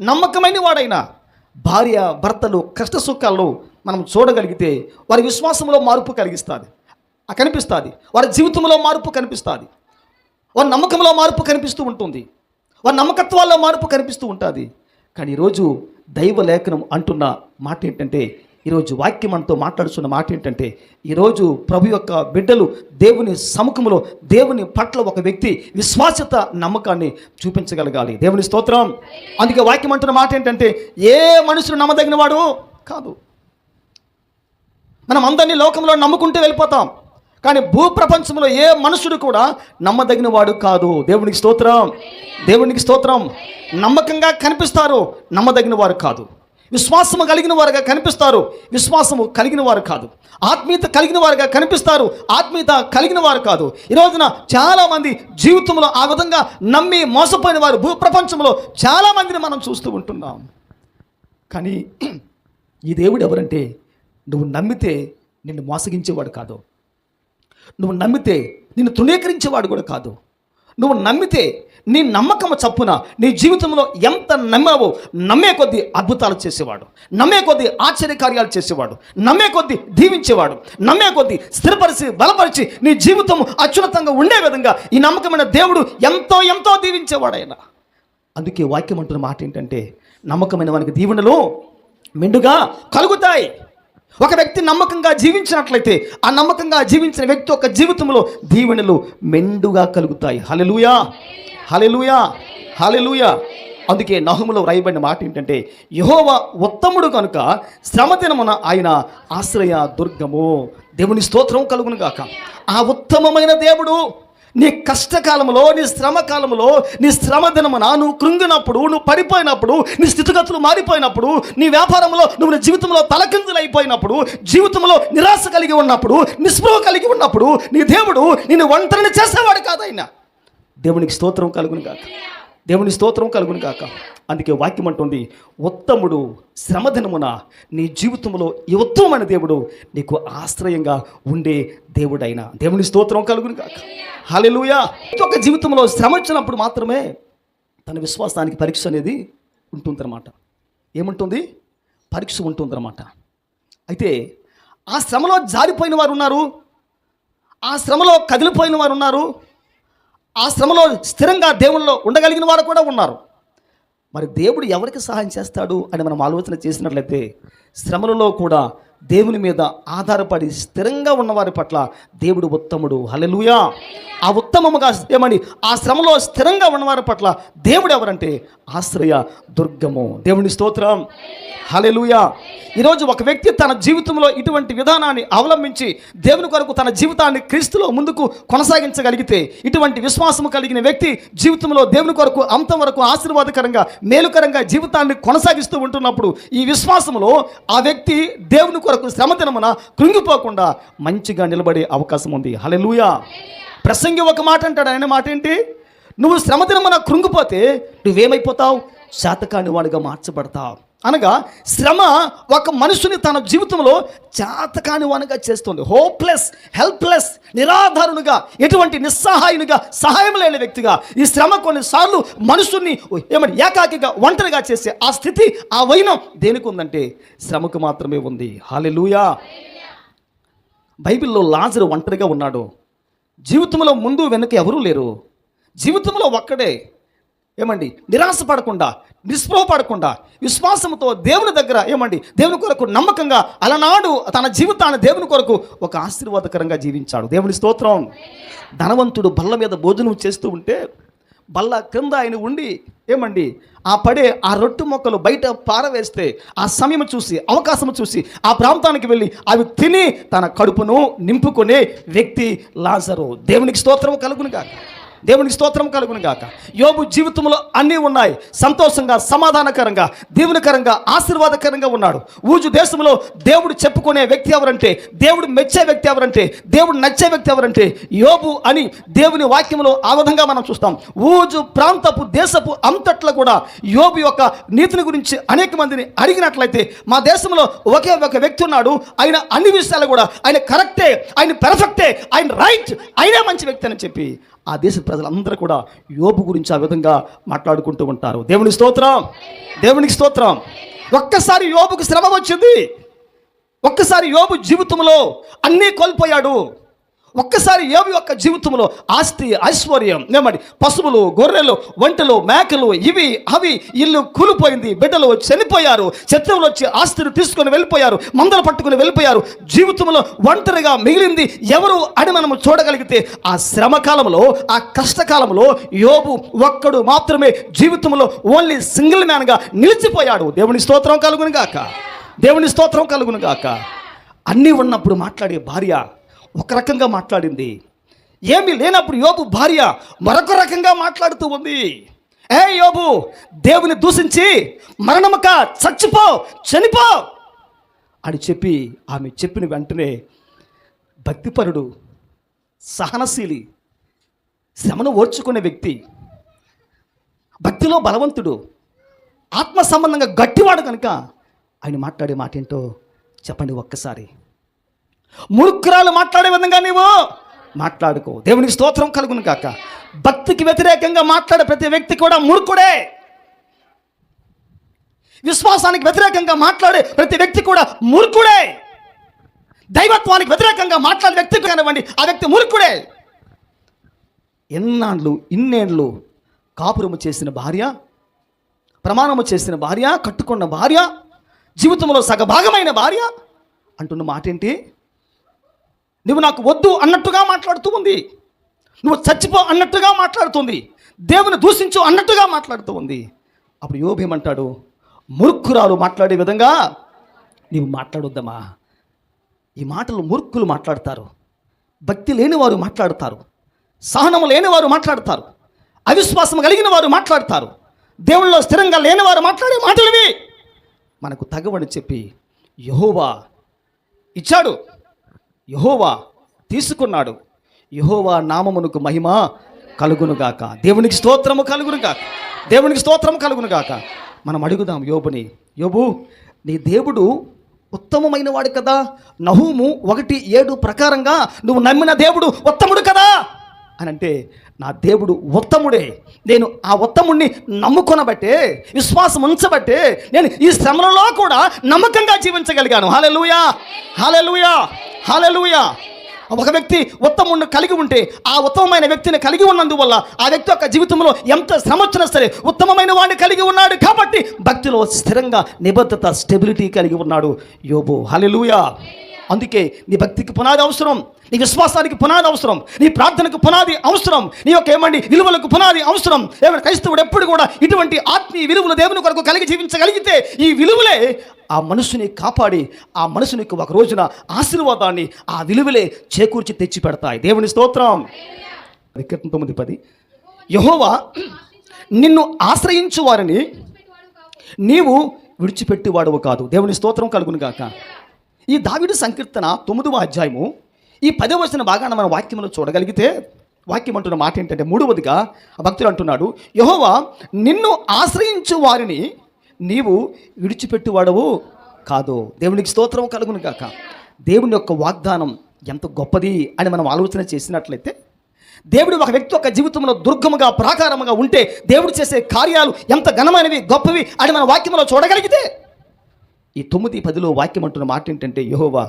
నమ్మకమైన వాడైనా భార్య భర్తలు కష్ట సుఖాల్లో మనం చూడగలిగితే వారి విశ్వాసంలో మార్పు కనిపిస్తుంది, వారి జీవితంలో మార్పు కనిపిస్తుంది, వారి నమ్మకంలో మార్పు కనిపిస్తూ ఉంటుంది, వారి నమ్మకత్వాల్లో మార్పు కనిపిస్తూ ఉంటుంది. కానీ ఈరోజు దైవ లేఖనం అంటున్న మాట ఏంటంటే, ఈరోజు వాక్యం మనతో మాట్లాడుతున్న మాట ఏంటంటే, ఈరోజు ప్రభు యొక్క బిడ్డలు దేవుని సముఖంలో దేవుని పట్ల ఒక వ్యక్తి విశ్వాసత నమ్మకాన్ని చూపించగలగాలి. దేవుని స్తోత్రం. అందుకే వాక్యం అంటున్న మాట ఏంటంటే, ఏ మనుషుడు నమ్మదగిన వాడు కాదు. మనం అందరినీ లోకంలో నమ్ముకుంటూ వెళ్ళిపోతాం, కానీ భూప్రపంచంలో ఏ మనుషుడు కూడా నమ్మదగిన వాడు కాదు. దేవునికి స్తోత్రం. నమ్మకంగా కనిపిస్తారు, నమ్మదగిన వారు కాదు. విశ్వాసము కలిగిన వారుగా కనిపిస్తారు, విశ్వాసము కలిగిన వారు కాదు. ఆత్మీయత కలిగిన వారుగా కనిపిస్తారు, ఆత్మీయత కలిగిన వారు కాదు. ఈ రోజున చాలామంది జీవితంలో ఆ విధంగా నమ్మి మోసపోయిన వారు భూప్రపంచంలో చాలామందిని మనం చూస్తూ ఉంటున్నాం. కానీ ఈ దేవుడు ఎవరంటే, నువ్వు నమ్మితే నిన్ను మోసగించేవాడు కాదు, నువ్వు నమ్మితే నిన్ను తృణీకరించేవాడు కూడా కాదు. నువ్వు నమ్మితే నీ నమ్మకం చప్పున నీ జీవితంలో ఎంత నమ్మావో నమ్మే కొద్దీ అద్భుతాలు చేసేవాడు, నమ్మే కొద్దీ ఆశ్చర్యకార్యాలు చేసేవాడు, నమ్మే కొద్దీ దీవించేవాడు, నమ్మే కొద్దీ స్థిరపరిచి బలపరిచి నీ జీవితం అత్యున్నతంగా ఉండే విధంగా ఈ నమ్మకమైన దేవుడు ఎంతో దీవించేవాడు ఆయన. అందుకే వాక్యం అంటున్న మాట ఏంటంటే, నమ్మకమైన వానికి దీవెనలు మెండుగా కలుగుతాయి. ఒక వ్యక్తి నమ్మకంగా జీవించినట్లయితే ఆ నమ్మకంగా జీవించిన వ్యక్తి యొక్క జీవితంలో దీవెనలు మెండుగా కలుగుతాయి. హల్లెలూయా, హల్లెలూయా, హల్లెలూయా. అందుకే నహూములో వ్రాయబడిన మాట ఏంటంటే, యెహోవా ఉత్తముడు కనుక శ్రమ దినమున ఆయన ఆశ్రయ దుర్గము. దేవుని స్తోత్రం కలుగును గాక. ఆ ఉత్తమమైన దేవుడు నీ కష్టకాలంలో, నీ శ్రమ కాలంలో, నీ శ్రమ దినమున నువ్వు కృంగినప్పుడు, నువ్వు పడిపోయినప్పుడు, నీ స్థితిగతులు మారిపోయినప్పుడు, నీ వ్యాపారంలో నువ్వు నీ జీవితంలో తలకిందులైపోయినప్పుడు, జీవితంలో నిరాశ కలిగి ఉన్నప్పుడు, నిస్పృహ కలిగి ఉన్నప్పుడు నీ దేవుడు నిన్ను ఒంటరిని చేసేవాడు కాదైనా. దేవునికి స్తోత్రం కలుగును గాక. దేవుని స్తోత్రం కలుగును గాక. అందుకే వాక్యం అంటుంది, ఉత్తముడు శ్రమ దినమున నీ జీవితంలో ఈ ఉత్తమమైన దేవుడు నీకు ఆశ్రయంగా ఉండే దేవుడైన. దేవుని స్తోత్రం కలుగును గాక. హల్లెలూయా. ఒక జీవితంలో శ్రమ వచ్చినప్పుడు మాత్రమే తన విశ్వాసానికి పరీక్ష అనేది ఉంటుందన్నమాట. ఏముంటుంది? పరీక్ష ఉంటుందన్నమాట. అయితే ఆ శ్రమలో జారిపోయిన వారు ఉన్నారు, ఆ శ్రమలో కదిలిపోయిన వారు ఉన్నారు, ఆ శ్రమలో స్థిరంగా దేవునిలో ఉండగలిగిన వారు కూడా ఉన్నారు. మరి దేవుడు ఎవరికి సహాయం చేస్తాడు అని మనం ఆలోచన చేసినట్లయితే, శ్రమలలో కూడా దేవుని మీద ఆధారపడి స్థిరంగా ఉన్నవారి పట్ల దేవుడు ఉత్తముడు. హల్లెలూయా. ఆ ఉత్తమముగా ఏమని ఆ శ్రమలో స్థిరంగా ఉన్నవారి పట్ల దేవుడు ఎవరంటే ఆశ్రయ దుర్గము. దేవుని స్తోత్రం. హల్లెలూయా. ఈరోజు ఒక వ్యక్తి తన జీవితంలో ఇటువంటి విధానాన్ని అవలంబించి దేవుని కొరకు తన జీవితాన్ని క్రీస్తులో ముందుకు కొనసాగించగలిగితే, ఇటువంటి విశ్వాసము కలిగిన వ్యక్తి జీవితంలో దేవుని కొరకు అంతవరకు ఆశీర్వాదకరంగా మేలుకరంగా జీవితాన్ని కొనసాగిస్తూ ఉంటున్నప్పుడు, ఈ విశ్వాసములో ఆ వ్యక్తి దేవుని కొరకు శ్రమ దినమున కృంగిపోకుండా మంచిగా నిలబడే అవకాశం ఉంది. హల్లెలూయా. ప్రసంగి ఒక మాట అంటాడు, ఆయన మాట ఏంటి? నువ్వు శ్రమ దినమున కృంగిపోతే నువ్వేమైపోతావు? శాతకాని వాడిగా మార్చబడతావు. అనగా శ్రమ ఒక మనుషుని తన జీవితంలో చేతకాని వానిగా చేస్తుంది. హోప్లెస్, హెల్ప్లెస్, నిరాధారునిగా, ఎటువంటి నిస్సహాయునిగా, సహాయం లేని వ్యక్తిగా ఈ శ్రమ కొన్నిసార్లు మనుషుల్ని ఏకాకిగా ఒంటరిగా చేసే ఆ స్థితి, ఆ వైనం దేనికి ఉందంటే శ్రమకు మాత్రమే ఉంది. హల్లెలూయా. బైబిల్లో లాజరు ఒంటరిగా ఉన్నాడు. జీవితంలో ముందు వెనుక ఎవరూ లేరు, జీవితంలో ఒక్కడే. నిరాశ పడకుండా, నిస్పృహ పడకుండా, విశ్వాసంతో దేవుని దగ్గర దేవుని కొరకు నమ్మకంగా అలనాడు తన జీవితాన్ని దేవుని కొరకు ఒక ఆశీర్వాదకరంగా జీవించాడు. దేవుని స్తోత్రం. ధనవంతుడు బల్ల మీద భోజనం చేస్తూ ఉంటే బల్ల క్రింద ఆయన ఉండి ఆ రొట్టె మొక్కలు బయట పారవేస్తే ఆ సమయం చూసి, అవకాశం చూసి ఆ ప్రాంతానికి వెళ్ళి అవి తిని తన కడుపును నింపుకునే వ్యక్తి లాజరు. దేవునికి స్తోత్రం కలుగును గాక. దేవునికి స్తోత్రం కలుగును గాక. యోబు జీవితంలో అన్నీ ఉన్నాయి. సంతోషంగా, సమాధానకరంగా, దీవెనకరంగా, ఆశీర్వాదకరంగా ఉన్నాడు. ఊజు దేశంలో దేవుడు చెప్పుకునే వ్యక్తి ఎవరంటే, దేవుడు మెచ్చే వ్యక్తి ఎవరంటే, దేవుడు నచ్చే వ్యక్తి ఎవరంటే యోబు అని దేవుని వాక్యంలో ఆ విధంగా మనం చూస్తాం. ఊజు ప్రాంతపు దేశపు అంతట్లో కూడా యోబు యొక్క నీతిని గురించి అనేక మందిని అడిగినట్లయితే, మా దేశంలో ఒకే ఒక వ్యక్తి ఉన్నాడు, ఆయన అన్ని విషయాలు కూడా ఆయన కరెక్టే, ఆయన పెర్ఫెక్టే, ఆయన రైట్, ఆయనే మంచి వ్యక్తి అని చెప్పి ఆ దేశ ప్రజలందరూ కూడా యోబు గురించి ఆ విధంగా మాట్లాడుకుంటూ ఉంటారు. దేవునికి స్తోత్రం, దేవునికి స్తోత్రం. ఒక్కసారి యోబుకు శ్రమ వచ్చింది. ఒక్కసారి యోబు జీవితంలో అన్నీ కోల్పోయాడు. ఒక్కసారి యోబు యొక్క జీవితంలో ఆస్తి, ఐశ్వర్యం, ఏమండి, పశువులు, గొర్రెలు, ఒంటెలు, మేకలు, ఇవి అవి, ఇల్లు కూలిపోయింది, బిడ్డలు చనిపోయారు, శత్రువులు వచ్చి ఆస్తిని తీసుకొని వెళ్ళిపోయారు, మందలు పట్టుకుని వెళ్ళిపోయారు. జీవితంలో ఒంటరిగా మిగిలింది ఎవరు అని మనము చూడగలిగితే, ఆ శ్రమ కాలంలో, ఆ కష్టకాలంలో యోబు ఒక్కడు మాత్రమే జీవితంలో ఓన్లీ సింగిల్ మ్యాన్గా నిలిచిపోయాడు. దేవుని స్తోత్రం కలుగును గాక, దేవుని స్తోత్రం కలుగును గాక. అన్నీ ఉన్నప్పుడు మాట్లాడే భార్య ఒక రకంగా మాట్లాడింది. ఏమీ లేనప్పుడు యోబు భార్య మరొక రకంగా మాట్లాడుతూ ఉంది. ఏ యోబు, దేవుని దూషించి మరణమక చచ్చిపో, చనిపో అని చెప్పి ఆమె చెప్పిన వెంటనే భక్తిపరుడు, సహనశీలి, శ్రమను ఓర్చుకునే వ్యక్తి, భక్తిలో బలవంతుడు, ఆత్మ సంబంధంగా గట్టివాడు కనుక ఆయన మాట్లాడే మాట ఏంటో చెప్పండి ఒక్కసారి. మూర్ఖురాలు మాట్లాడే విధంగా నీవు మాట్లాడుకో. దేవునికి స్తోత్రం కలుగును కాక. భక్తికి వ్యతిరేకంగా మాట్లాడే ప్రతి వ్యక్తి కూడా మూర్ఖుడే. విశ్వాసానికి వ్యతిరేకంగా మాట్లాడే ప్రతి వ్యక్తి కూడా మూర్ఖుడే. దైవత్వానికి వ్యతిరేకంగా మాట్లాడే వ్యక్తి కానివ్వండి, ఆ వ్యక్తి మూర్ఖుడే. ఇన్నేళ్ళు కాపురము చేసిన భార్య, ప్రమాణము చేసిన భార్య, కట్టుకున్న భార్య, జీవితంలో సగభాగమైన భార్య అంటున్న మాట ఏంటి? నువ్వు నాకు వద్దు అన్నట్టుగా మాట్లాడుతూ ఉంది, నువ్వు చచ్చిపో అన్నట్టుగా మాట్లాడుతుంది, దేవుని దూషించు అన్నట్టుగా మాట్లాడుతూ ఉంది. అప్పుడు యోబు ఏమంటాడు? మూర్ఖురాలు మాట్లాడే విధంగా నీవు మాట్లాడొద్దమ్మా. ఈ మాటలు మూర్ఖులు మాట్లాడతారు, భక్తి లేని వారు మాట్లాడతారు, సహనము లేని వారు మాట్లాడతారు, అవిశ్వాసం కలిగిన వారు మాట్లాడతారు, దేవుళ్ళలో స్థిరంగా లేని వారు మాట్లాడే మాటలువి మనకు తగవని చెప్పి యెహోవా ఇచ్చాడు, యెహోవా తీసుకున్నాడు. యెహోవా నామమునకు మహిమ కలుగునుగాక. దేవునికి స్తోత్రము కలుగునుగాక, దేవునికి స్తోత్రము కలుగునుగాక. మనం అడుగుదాం యోబుని, యోబు, నీ దేవుడు ఉత్తమమైన వాడు కదా, నహూము 1:7 ప్రకారంగా నువ్వు నమ్మిన దేవుడు ఉత్తముడు కదా అని అంటే, నా దేవుడు ఉత్తముడే. నేను ఆ ఉత్తముడిని నమ్ముకొనబట్టే, విశ్వాసం ఉంచబట్టే నేను ఈ శ్రమలలో కూడా నమ్మకంగా జీవించగలిగాను. హల్లెలూయా, హల్లెలూయా, హల్లెలూయా. ఒక వ్యక్తి ఉత్తముడిని కలిగి ఉంటే, ఆ ఉత్తమమైన వ్యక్తిని కలిగి ఉన్నందువల్ల ఆ వ్యక్తి యొక్క జీవితంలో ఎంత శ్రమ వచ్చినా సరే ఉత్తమమైన వాడిని కలిగి ఉన్నాడు కాబట్టి భక్తిలో స్థిరంగా నిబద్ధత, స్టెబిలిటీ కలిగి ఉన్నాడు యోబు. హల్లెలూయా. అందుకే నీ భక్తికి పునాది అవసరం, నీ విశ్వాసానికి పునాది అవసరం, నీ ప్రార్థనకు పునాది అవసరం, నీ యొక్క విలువలకు పునాది అవసరం. క్రైస్తవుడు ఎప్పుడు కూడా ఇటువంటి ఆత్మీయ విలువలు దేవుని కొరకు కలిగి జీవించగలిగితే ఈ విలువలే ఆ మనుషుని కాపాడి, ఆ మనుషునికి ఒక రోజున ఆశీర్వాదాన్ని ఆ విలువలే చేకూర్చి తెచ్చి పెడతాయి. దేవుని స్తోత్రం. 9:10 యెహోవా నిన్ను ఆశ్రయించు వారిని నీవు విడిచిపెట్టేవాడవు కాదు. దేవుని స్తోత్రం కలుగును గాక. ఈ దావీదు సంకీర్తన 9వ అధ్యాయము ఈ 10వ వచన భాగాన్ని మన వాక్యంలో చూడగలిగితే, వాక్యం అంటున్న మాట ఏంటంటే, 3వదిగా భక్తుడు అంటున్నాడు, యెహోవా నిన్ను ఆశ్రయించు వారిని నీవు విడిచిపెట్టువాడవు కాదు. దేవునికి స్తోత్రం కలుగును గాక. దేవుని యొక్క వాగ్దానం ఎంత గొప్పది అని మనం ఆలోచన చేసినట్లయితే, దేవుడు ఒక వ్యక్తి యొక్క జీవితంలో దుర్గముగా, ప్రాకారముగా ఉంటే దేవుడు చేసే కార్యాలు ఎంత ఘనమైనవి, గొప్పవి అని మన వాక్యంలో చూడగలిగితే, ఈ 9:10లో వాక్యం అంటున్న మాట ఏంటంటే, యెహోవా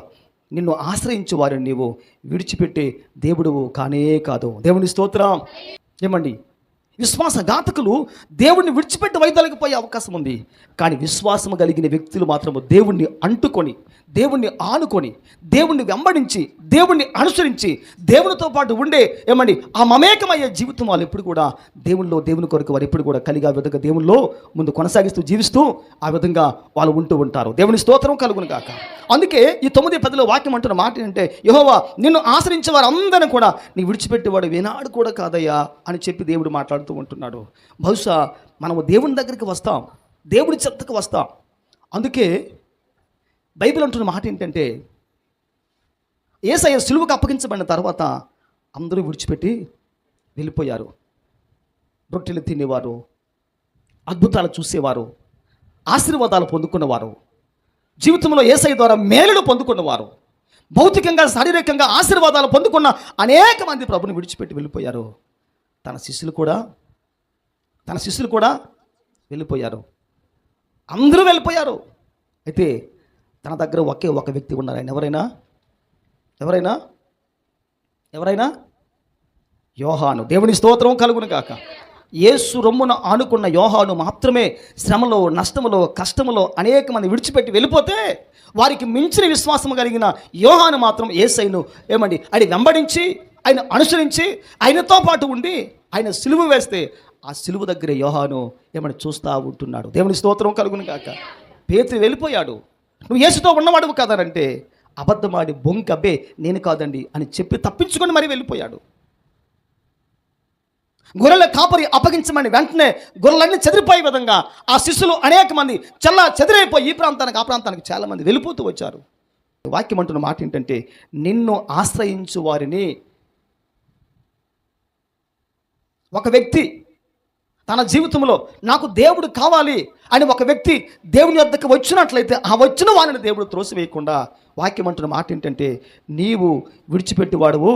నిన్ను ఆశ్రయించు వారిని నీవు విడిచిపెట్టే దేవుడువు కానే కాదు. దేవుని స్తోత్రం. ఏమండి, విశ్వాసఘాతకులు దేవుణ్ణి విడిచిపెట్టి వైదొలగిపోయే అవకాశం ఉంది. కానీ విశ్వాసం కలిగిన వ్యక్తులు మాత్రము దేవుణ్ణి అంటుకొని, దేవుణ్ణి ఆనుకొని, దేవుణ్ణి వెంబడించి, దేవుణ్ణి అనుసరించి, దేవునితో పాటు ఉండే ఆ మమేకమయ్యే జీవితం వాళ్ళు ఎప్పుడు కూడా దేవుని కొరకు వారు ఎప్పుడు కూడా కలిగి ఆ విధంగా దేవునిలో ముందు కొనసాగిస్తూ జీవిస్తూ ఆ విధంగా వాళ్ళు ఉంటూ ఉంటారు. దేవుని స్తోత్రం కలుగును గాక. అందుకే ఈ 9:10 వాక్యం అంటున్న మాట ఏంటంటే, యెహోవా నిన్ను ఆశ్రయించే వారందరినీ కూడా నీ విడిచిపెట్టేవాడు వినాడు కూడా కాదయ్యా అని చెప్పి దేవుడు మాట్లాడుతూ ఉంటున్నాడు. బహుశా మనము దేవుని దగ్గరికి వస్తాం, దేవుడి చెత్తకు వస్తాం. అందుకే బైబిల్ అంటున్న మాట ఏంటంటే, యేసయ్య సిలువకు అప్పగించబడిన తర్వాత అందరూ విడిచిపెట్టి వెళ్ళిపోయారు. రొట్టెలు తినేవారు, అద్భుతాలు చూసేవారు, ఆశీర్వాదాలు పొందుకున్నవారు, జీవితంలో యేసయ్య ద్వారా మేలులు పొందుకున్నవారు, భౌతికంగా శారీరకంగా ఆశీర్వాదాలు పొందుకున్న అనేక మంది ప్రభుని విడిచిపెట్టి వెళ్ళిపోయారు. తన శిష్యులు కూడా వెళ్ళిపోయారు. అందరూ వెళ్ళిపోయారు. అయితే తన దగ్గర ఒకే ఒక వ్యక్తి ఉన్నారు. ఆయన ఎవరైనా యోహాను. దేవుని స్తోత్రం కలుగును గాక. యేసు రొమ్మున ఆనుకున్న యోహాను మాత్రమే శ్రమలో, నష్టములో, కష్టములో అనేక మంది విడిచిపెట్టి వెళ్ళిపోతే, వారికి మించిన విశ్వాసం కలిగిన యోహాను మాత్రం యేసయ్యను ఆయన వెంబడించి, ఆయన అనుసరించి, ఆయనతో పాటు ఉండి, ఆయన సిలువ వేస్తే ఆ సిలువ దగ్గర యోహాను చూస్తూ ఉంటున్నాడు. దేవుని స్తోత్రం కలుగును గాక. పేతురు వెళ్ళిపోయాడు. నువ్వు యేసుతో ఉన్నవాడువు కాదనంటే, అబద్ధమాడి బొంకబ్బే నేను కాదండి అని చెప్పి తప్పించుకొని మరీ వెళ్ళిపోయాడు. గొర్రెల కాపరి అప్పగించమని వెంటనే గొర్రెలన్నీ చెదిరిపోయే విధంగా ఆ శిష్యులు అనేక మంది చెదిరైపోయి ఈ ప్రాంతానికి ఆ ప్రాంతానికి చాలా మంది వెళ్ళిపోతూ వచ్చారు. వాక్యం అంటున్న మాట ఏంటంటే, నిన్ను ఆశ్రయించు వారిని, ఒక వ్యక్తి తన జీవితంలో నాకు దేవుడు కావాలి అని ఒక వ్యక్తి దేవుని వద్దకు వచ్చినట్లయితే, ఆ వచ్చిన వారిని దేవుడు త్రోసివేయకుండా, వాక్యం అంటున్న మాట ఏంటంటే, నీవు విడిచిపెట్టేవాడువు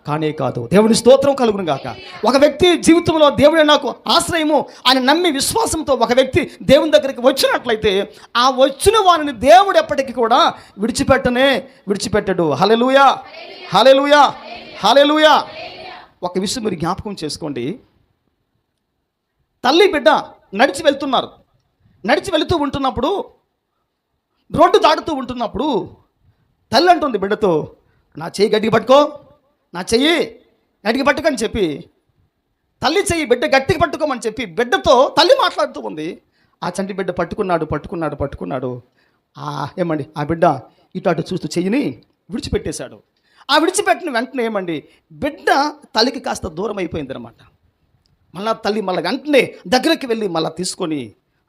కానే కాదు. దేవుని స్తోత్రం కలుగును గాక. ఒక వ్యక్తి జీవితంలో దేవుడే నాకు ఆశ్రయము అని నమ్మి విశ్వాసంతో ఒక వ్యక్తి దేవుని దగ్గరికి వచ్చినట్లయితే, ఆ వచ్చిన వారిని దేవుడు ఎప్పటికీ కూడా విడిచిపెట్టడు. హల్లెలూయా, హల్లెలూయా, హల్లెలూయా. ఒక విషయం మీరు జ్ఞాపకం చేసుకోండి. తల్లి బిడ్డ నడిచి వెళుతూ ఉంటున్నప్పుడు, రోడ్డు దాటుతూ ఉంటున్నప్పుడు తల్లి అంటుంది బిడ్డతో, నా చెయ్యి గట్టిగా పట్టుకో, నా చెయ్యి గట్టిగా పట్టుకని చెప్పి, తల్లి చెయ్యి బిడ్డ గట్టిగా పట్టుకోమని చెప్పి బిడ్డతో తల్లి మాట్లాడుతూ ఉంది. ఆ చంటి బిడ్డ పట్టుకున్నాడు. ఆ బిడ్డ ఇటు అటు చూస్తూ చెయ్యిని విడిచిపెట్టేశాడు. ఆ విడిచిపెట్టిన వెంటనే బిడ్డ తల్లికి కాస్త దూరం అయిపోయింది అనమాట. తల్లి వెంటనే దగ్గరికి వెళ్ళి తీసుకొని,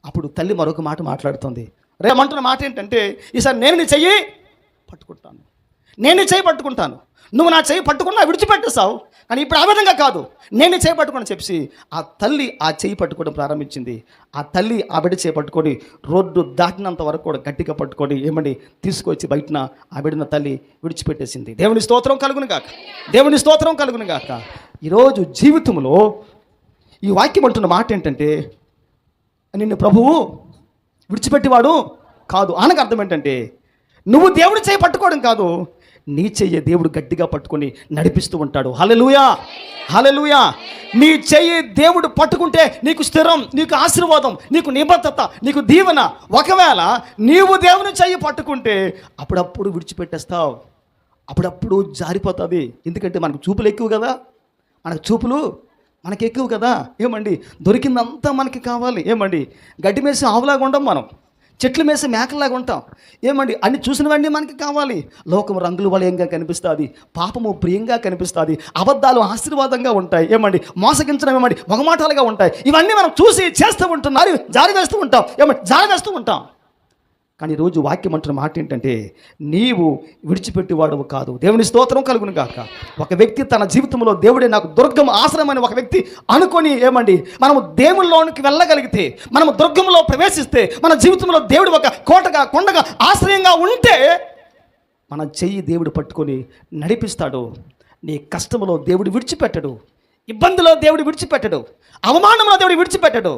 అప్పుడు తల్లి మరొక మాట మాట్లాడుతుంది. రేమంటున్న మాట ఏంటంటే, ఈసారి నేను నీ చెయ్యి పట్టుకుంటాను, నువ్వు నా చెయ్యి పట్టుకున్నా విడిచిపెట్టేస్తావు, కానీ ఇప్పుడు ఆ విధంగా కాదు, నేను చెయ్యి పట్టుకుని చెప్పి ఆ తల్లి ఆ చెయ్యి పట్టుకోవడం ప్రారంభించింది. ఆ తల్లి ఆ బిడ్డ చెయ్యి పట్టుకొని రోడ్డు దాటినంత వరకు కూడా గట్టిగా పట్టుకొని తీసుకొచ్చి బయటన ఆ బిడ్డన తల్లి విడిచిపెట్టేసింది. దేవుని స్తోత్రం కలుగును గాక. ఈరోజు జీవితంలో ఈ వాక్యం అంటున్న మాట ఏంటంటే, నిన్ను ప్రభువు విడిచిపెట్టేవాడు కాదు. అనగా అర్థం ఏంటంటే, నువ్వు దేవుడి చేయి పట్టుకోవడం కాదు, నీ చెయ్యి దేవుడు గట్టిగా పట్టుకొని నడిపిస్తూ ఉంటాడు. హల్లెలూయా, హల్లెలూయా. నీ చెయ్యి దేవుడు పట్టుకుంటే నీకు స్థిరం, నీకు ఆశీర్వాదం, నీకు నిబద్ధత, నీకు దీవెన. ఒకవేళ నీవు దేవుని చెయ్యి పట్టుకుంటే అప్పుడప్పుడు విడిచిపెట్టేస్తావు, అప్పుడప్పుడు జారిపోతుంది. ఎందుకంటే మనకు చూపులు ఎక్కువ కదా, మనకి ఎక్కువ కదా. దొరికిందంతా మనకి కావాలి. గడ్డి మేసి ఆవులాగా ఉండం, మనం చెట్లు మేసి మేకలాగా ఉంటాం. అన్ని చూసినవన్నీ మనకి కావాలి. లోకం రంగులు వలయంగా కనిపిస్తుంది, పాపము ప్రియంగా కనిపిస్తుంది, అబద్ధాలు ఆశీర్వాదంగా ఉంటాయి. మోసగించడం మొగమాటాలుగా ఉంటాయి. ఇవన్నీ మనం చూసి చేస్తూ ఉంటున్నారు, జారి వేస్తూ ఉంటాం. కానీ ఈరోజు వాక్యం అంటున్న మాట ఏంటంటే, నీవు విడిచిపెట్టేవాడవు కాదు. దేవుని స్తోత్రం కలుగును గాక. ఒక వ్యక్తి తన జీవితంలో దేవుడే నాకు దుర్గం ఆశ్రయం అని ఒక వ్యక్తి అనుకొని మనము దేవుళ్ళలోనికి వెళ్ళగలిగితే, మనము దుర్గంలో ప్రవేశిస్తే, మన జీవితంలో దేవుడు ఒక కోటగా, కొండగా, ఆశ్రయంగా ఉంటే, మన చెయ్యి దేవుడు పట్టుకొని నడిపిస్తాడు. నీ కష్టంలో దేవుడు విడిచిపెట్టడు, ఇబ్బందిలో దేవుడు విడిచిపెట్టడు, అవమానంలో దేవుడు విడిచిపెట్టడు,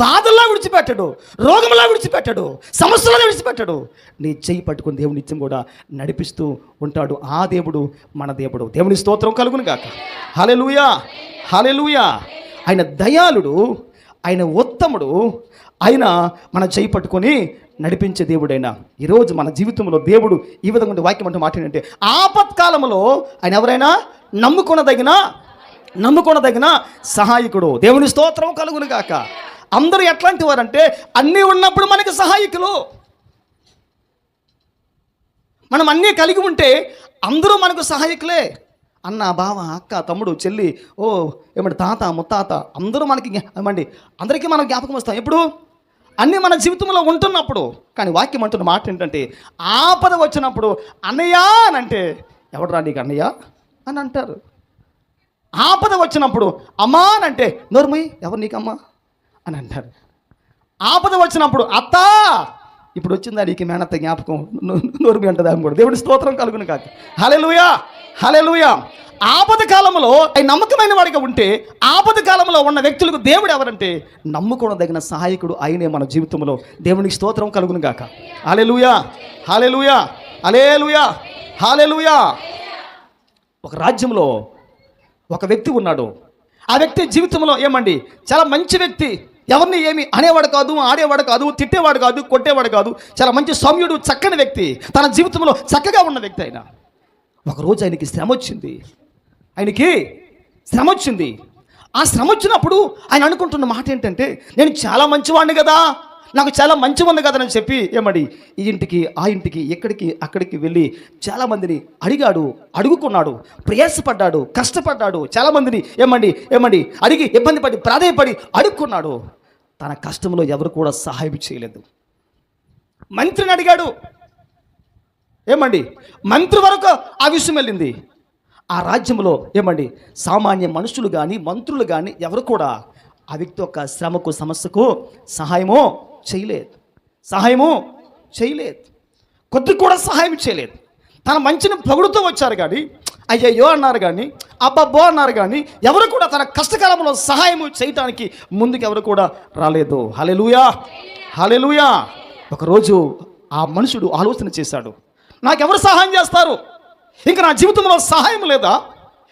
బాధల్లో విడిచిపెట్టడు, రోగంలో విడిచిపెట్టడు, సమస్యలో విడిచిపెట్టడు. నీ చెయ్యి పట్టుకుని దేవుడు నిత్యం కూడా నడిపిస్తూ ఉంటాడు. ఆ దేవుడు మన దేవుడు. దేవుని స్తోత్రం కలుగును గాక. హల్లెలూయా, హల్లెలూయా. ఆయన దయాళుడు, ఆయన ఉత్తముడు, ఆయన మన చేయి పట్టుకొని నడిపించే దేవుడైనా. ఈరోజు మన జీవితంలో దేవుడు ఈ విధంగా వాక్యం అంటూ మాట్లాడంటే, ఆపత్కాలంలో ఆయన ఎవరైనా నమ్ముకొనదగిన సహాయకుడు. దేవుని స్తోత్రం కలుగును గాక. అందరూ ఎట్లాంటి వారంటే అన్నీ ఉన్నప్పుడు మనకి సహాయకులు. మనం అన్నీ కలిగి ఉంటే అందరూ మనకు సహాయకులే. అన్న, బావ, అక్క, తమ్ముడు, చెల్లి, ఏమంటే తాత, ముత్తాత, అందరూ మనకి అందరికీ మనం జ్ఞాపకం వస్తాం ఎప్పుడు? అన్నీ మన జీవితంలో ఉంటున్నప్పుడు. కానీ వాక్యం అంటున్న మాట ఏంటంటే, ఆపద వచ్చినప్పుడు అన్నయ్య అని అంటే, ఎవడరా నీకు అన్నయ్య అని అంటారు. ఆపద వచ్చినప్పుడు అమ్మా అని అంటే, నోరుమయ్యి, ఎవరు నీకు అమ్మ అని అంటారు. ఆపద వచ్చినప్పుడు అత్త, ఇప్పుడు వచ్చిందా నీకు మేనత్త జ్ఞాపకం, నోరుమి అంటది ఆమె కూడా. దేవుడి స్తోత్రం కలుగును కాక. హల్లెలూయా, హల్లెలూయా. ఆపద కాలంలో ఆయన నమ్మకమైన వాడిగా ఉంటే, ఆపద కాలంలో ఉన్న వ్యక్తులకు దేవుడు ఎవరంటే నమ్ముకోదగిన సహాయకుడు ఆయనే మన జీవితంలో. దేవునికి స్తోత్రం కలుగును గాక. హల్లెలూయా, హల్లెలూయా, హల్లెలూయా, హల్లెలూయా. ఒక రాజ్యంలో ఒక వ్యక్తి ఉన్నాడు. ఆ వ్యక్తి జీవితంలో చాలా మంచి వ్యక్తి. ఎవరిని ఏమి అనేవాడు కాదు, ఆడేవాడు కాదు, తిట్టేవాడు కాదు, కొట్టేవాడు కాదు. చాలా మంచి సౌమ్యుడు, చక్కని వ్యక్తి. తన జీవితంలో చక్కగా ఉన్న వ్యక్తి ఆయన. ఒకరోజు ఆయనకి శ్రమ వచ్చింది. ఆ శ్రమ వచ్చినప్పుడు ఆయన అనుకుంటున్న మాట ఏంటంటే, నేను చాలా మంచివాడిని కదా, నాకు చాలా మంచి ఉంది కదా అని చెప్పి ఈ ఇంటికి ఆ ఇంటికి ఎక్కడికి అక్కడికి వెళ్ళి చాలామందిని అడుగుకున్నాడు, ప్రయాసపడ్డాడు, కష్టపడ్డాడు. చాలామందిని అడిగి ఇబ్బంది పడి ప్రాధేయపడి అడుక్కున్నాడు. తన కష్టంలో ఎవరు కూడా సహాయం చేయలేదు. మంత్రిని అడిగాడు. మంత్రి వరకు ఆ విషయం వెళ్ళింది. ఆ రాజ్యంలో సామాన్య మనుషులు కానీ మంత్రులు కానీ ఎవరు కూడా ఆ వ్యక్తి యొక్క శ్రమకు సమస్యకు సహాయమో చేయలేదు. కొద్ది కూడా సహాయం చేయలేదు. తన మంచిని పొగుడుతూ వచ్చారు కానీ, అయ్యయ్యో అన్నారు కానీ, అబ్బబ్బో అన్నారు కానీ, ఎవరు కూడా తన కష్టకాలంలో సహాయం చేయటానికి ముందుకు ఎవరు కూడా రాలేదు. హల్లెలూయా, హల్లెలూయా. ఒకరోజు ఆ మనుషుడు ఆలోచన చేశాడు, నాకెవరు సహాయం చేస్తారు? ఇంకా నా జీవితంలో సహాయం లేదా?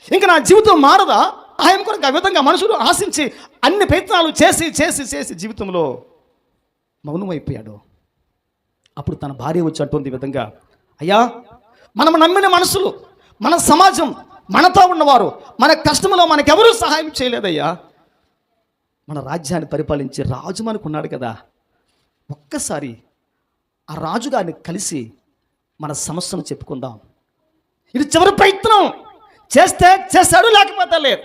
ఇంకా నా జీవితం మారదా? సహాయం కొరకు ఆ విధంగా మనుషుడు ఆశించి అన్ని ప్రయత్నాలు చేసి జీవితంలో మౌనమైపోయాడు. అప్పుడు తన భార్య వచ్చి అంటుంది ఈ విధంగా, అయ్యా, మనం నమ్మిన మనుషులు, మన సమాజం, మనతో ఉన్నవారు మన కష్టంలో మనకెవరూ సహాయం చేయలేదయ్యా. మన రాజ్యాన్ని పరిపాలించే రాజు మనకున్నాడు కదా, ఒక్కసారి ఆ రాజుగారిని కలిసి మన సమస్యను చెప్పుకుందాం. ఇది చివరి ప్రయత్నం. చేస్తాడు, లేకపోతే లేదు.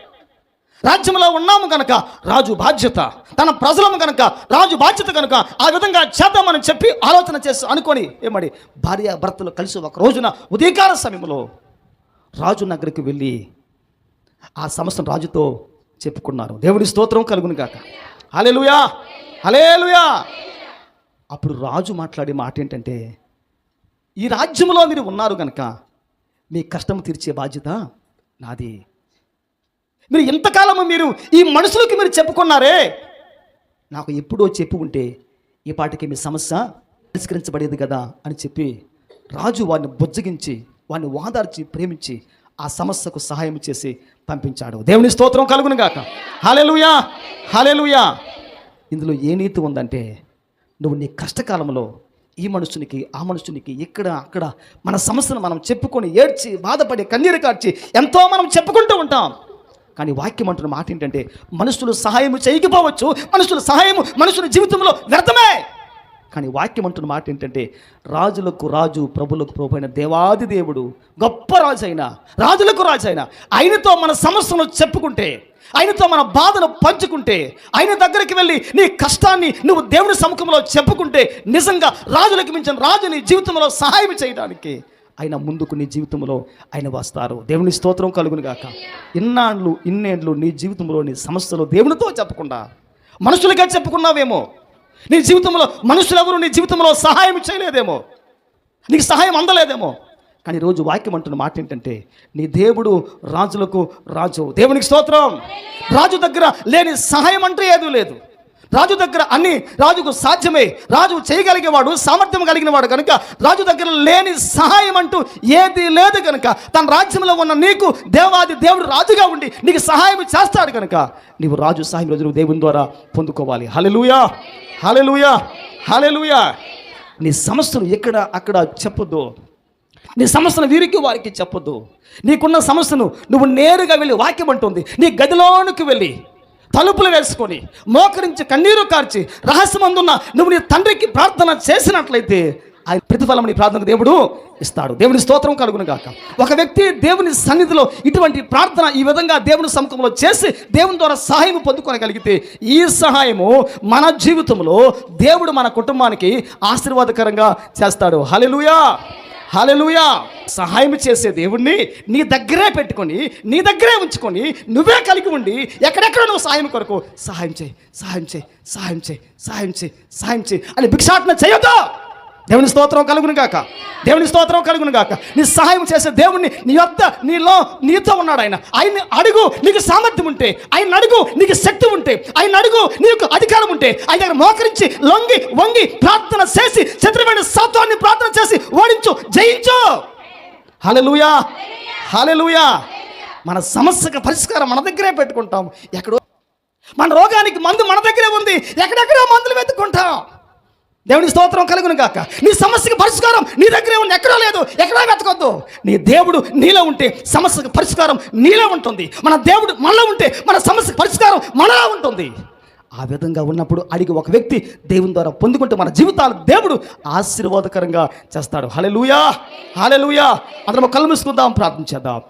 రాజ్యంలో ఉన్నాము కనుక రాజు బాధ్యత, తన ప్రజలము కనుక రాజు బాధ్యత కనుక ఆ విధంగా చేద్దామని చెప్పి ఆలోచన చేసి అనుకొని భార్య భర్తలు కలిసి ఒక రోజున ఉదయకాల సమయంలో రాజు దగ్గరికి వెళ్ళి ఆ సమస్యను రాజుతో చెప్పుకున్నారు. దేవుడి స్తోత్రం కలుగును గాక. హల్లెలూయా, హల్లెలూయా. అప్పుడు రాజు మాట్లాడే మాట ఏంటంటే, ఈ రాజ్యంలో మీరు ఉన్నారు కనుక మీ కష్టం తీర్చే బాధ్యత నాది. మీరు ఇంతకాలము మీరు ఈ మనుషులకి మీరు చెప్పుకున్నారే, నాకు ఎప్పుడో చెప్పు ఉంటే ఈ పాటికి మీ సమస్య పరిష్కరించబడేది కదా అని చెప్పి రాజు వారిని బుజ్జగించి, వారిని వాదార్చి, ప్రేమించి ఆ సమస్యకు సహాయం చేసి పంపించాడు. దేవుని స్తోత్రం కలుగును గాక. హల్లెలూయా, హల్లెలూయా. ఇందులో ఏ నీతి ఉందంటే, నువ్వు నీ కష్టకాలంలో ఈ మనుషునికి ఆ మనుషునికి ఇక్కడ అక్కడ మన సమస్యను మనం చెప్పుకొని ఏడ్చి బాధపడి కన్నీరు కార్చి ఎంతో మనం చెప్పుకుంటూ ఉంటాం. కానీ వాక్యం అంటున్న మాట ఏంటంటే, మనుషులు సహాయం చేయకపోవచ్చు, మనుషుల జీవితంలో వ్యర్థమే. కానీ వాక్యం అంటున్న మాట ఏంటంటే, రాజులకు రాజు, ప్రభులకు ప్రభు అయిన దేవాది దేవుడు, గొప్ప రాజు అయిన, రాజులకు రాజు అయిన ఆయనతో మన సమస్యను చెప్పుకుంటే, ఆయనతో మన బాధను పంచుకుంటే, ఆయన దగ్గరికి వెళ్ళి నీ కష్టాన్ని నువ్వు దేవుని సముఖంలో చెప్పుకుంటే, నిజంగా రాజులకు మించిన రాజు నీ జీవితంలో సహాయం చేయడానికి ఆయన ముందుకు నీ జీవితంలో ఆయన వస్తారు. దేవుని స్తోత్రం కలుగును గాక. ఇన్నేళ్ళు నీ జీవితంలో నీ సమస్యలు దేవునితో చెప్పకుండా మనుషులుగా చెప్పుకున్నావేమో. నీ జీవితంలో మనుషులెవరు నీ జీవితంలో సహాయం చేయలేదేమో, నీకు సహాయం అందలేదేమో. కానీ రోజు వాక్యం అంటున్న మాట ఏంటంటే, నీ దేవుడు రాజులకు రాజు. దేవునికి స్తోత్రం. రాజు దగ్గర లేని సహాయం అంటే ఏదీ లేదు. రాజు దగ్గర అన్ని రాజుకు సాధ్యమే, రాజు చేయగలిగేవాడు, సామర్థ్యం కలిగిన వాడు కనుక రాజు దగ్గర లేని సహాయం అంటూ ఏది లేదు కనుక తన రాజ్యంలో ఉన్న నీకు దేవాది దేవుడు రాజుగా ఉండి నీకు సహాయం చేస్తాడు కనుక నీవు రాజు సహాయం రోజు దేవుని ద్వారా పొందుకోవాలి. హల్లెలూయా, హల్లెలూయా, హల్లెలూయా. నీ సమస్యను ఎక్కడ అక్కడ చెప్పొద్దు, నీ సమస్యను వీరికి వారికి చెప్పొద్దు. నీకున్న సమస్యను నువ్వు నేరుగా వెళ్ళి, వాక్యం అంటుంది, నీ గదిలోనికి వెళ్ళి తలుపులు వేసుకొని మోకరించి కన్నీరు కార్చి రహస్యమందున్న నువ్వు నీ తండ్రికి ప్రార్థన చేసినట్లయితే ఆయన ప్రతిఫలం నీ ప్రార్థనకు దేవుడు ఇస్తాడు. దేవుని స్తోత్రం కలుగును గాక. ఒక వ్యక్తి దేవుని సన్నిధిలో ఇటువంటి ప్రార్థన ఈ విధంగా దేవుని సముఖంలో చేసి దేవుని ద్వారా సహాయం పొందుకోగలిగితే ఈ సహాయము మన జీవితంలో దేవుడు మన కుటుంబానికి ఆశీర్వాదకరంగా చేస్తాడు. హల్లెలూయా, హల్లెలూయా. సహాయం చేసే దేవుణ్ణి నీ దగ్గరే పెట్టుకొని, నీ దగ్గరే ఉంచుకొని, నువ్వే కలిగి ఉండి ఎక్కడెక్కడ నువ్వు సహాయం కొరకు సహాయం చేయి, సహాయం చేయి, సహాయం చేయి, సహాయం చేయి, సహాయం చేయి అని భిక్షాటన చేయొద్దు. దేవుని స్తోత్రం కలుగును గాక, దేవుని స్తోత్రం కలుగును గాక. నీ సహాయం చేసే దేవుణ్ణి నీ యొద్ద నీతో ఉన్నాడు. ఆయన అడుగు, నీకు సామర్థ్యం ఉంటే ఆయన అడుగు, నీకు శక్తి ఉంటే ఆయన అడుగు, నీకు అధికారం ఉంటే ఆయన దగ్గర మోకరించి లొంగి వంగి ప్రార్థన చేసి శత్రువైన సాతాన్ని ప్రార్థన చేసి ఓడించు, జయించు. హల్లెలూయా, హల్లెలూయా. మన సమస్యకు పరిష్కారం మన దగ్గరే పెట్టుకుంటాం. ఎక్కడో మన రోగానికి మందు మన దగ్గరే ఉంది, ఎక్కడెక్కడో మందులు వెతుక్కుంటాం. దేవుని స్తోత్రం కలుగును గాక. నీ సమస్యకు పరిష్కారం నీ దగ్గరే ఉంది, ఎక్కడో లేదు, ఎక్కడో వెతకొద్దు. నీ దేవుడు నీలో ఉంటే సమస్యకు పరిష్కారం నీలో ఉంటుంది. మన దేవుడు మనలో ఉంటే మన సమస్యకు పరిష్కారం మనలో ఉంటుంది. ఆ విధంగా ఉన్నప్పుడు అడిగి ఒక వ్యక్తి దేవుని ద్వారా పొందుకుంటే మన జీవితాలు దేవుడు ఆశీర్వాదకరంగా చేస్తాడు. హల్లెలూయా, హల్లెలూయా. అందరం కళ్ళు మూసుకుందాం, ప్రార్థన చేద్దాం.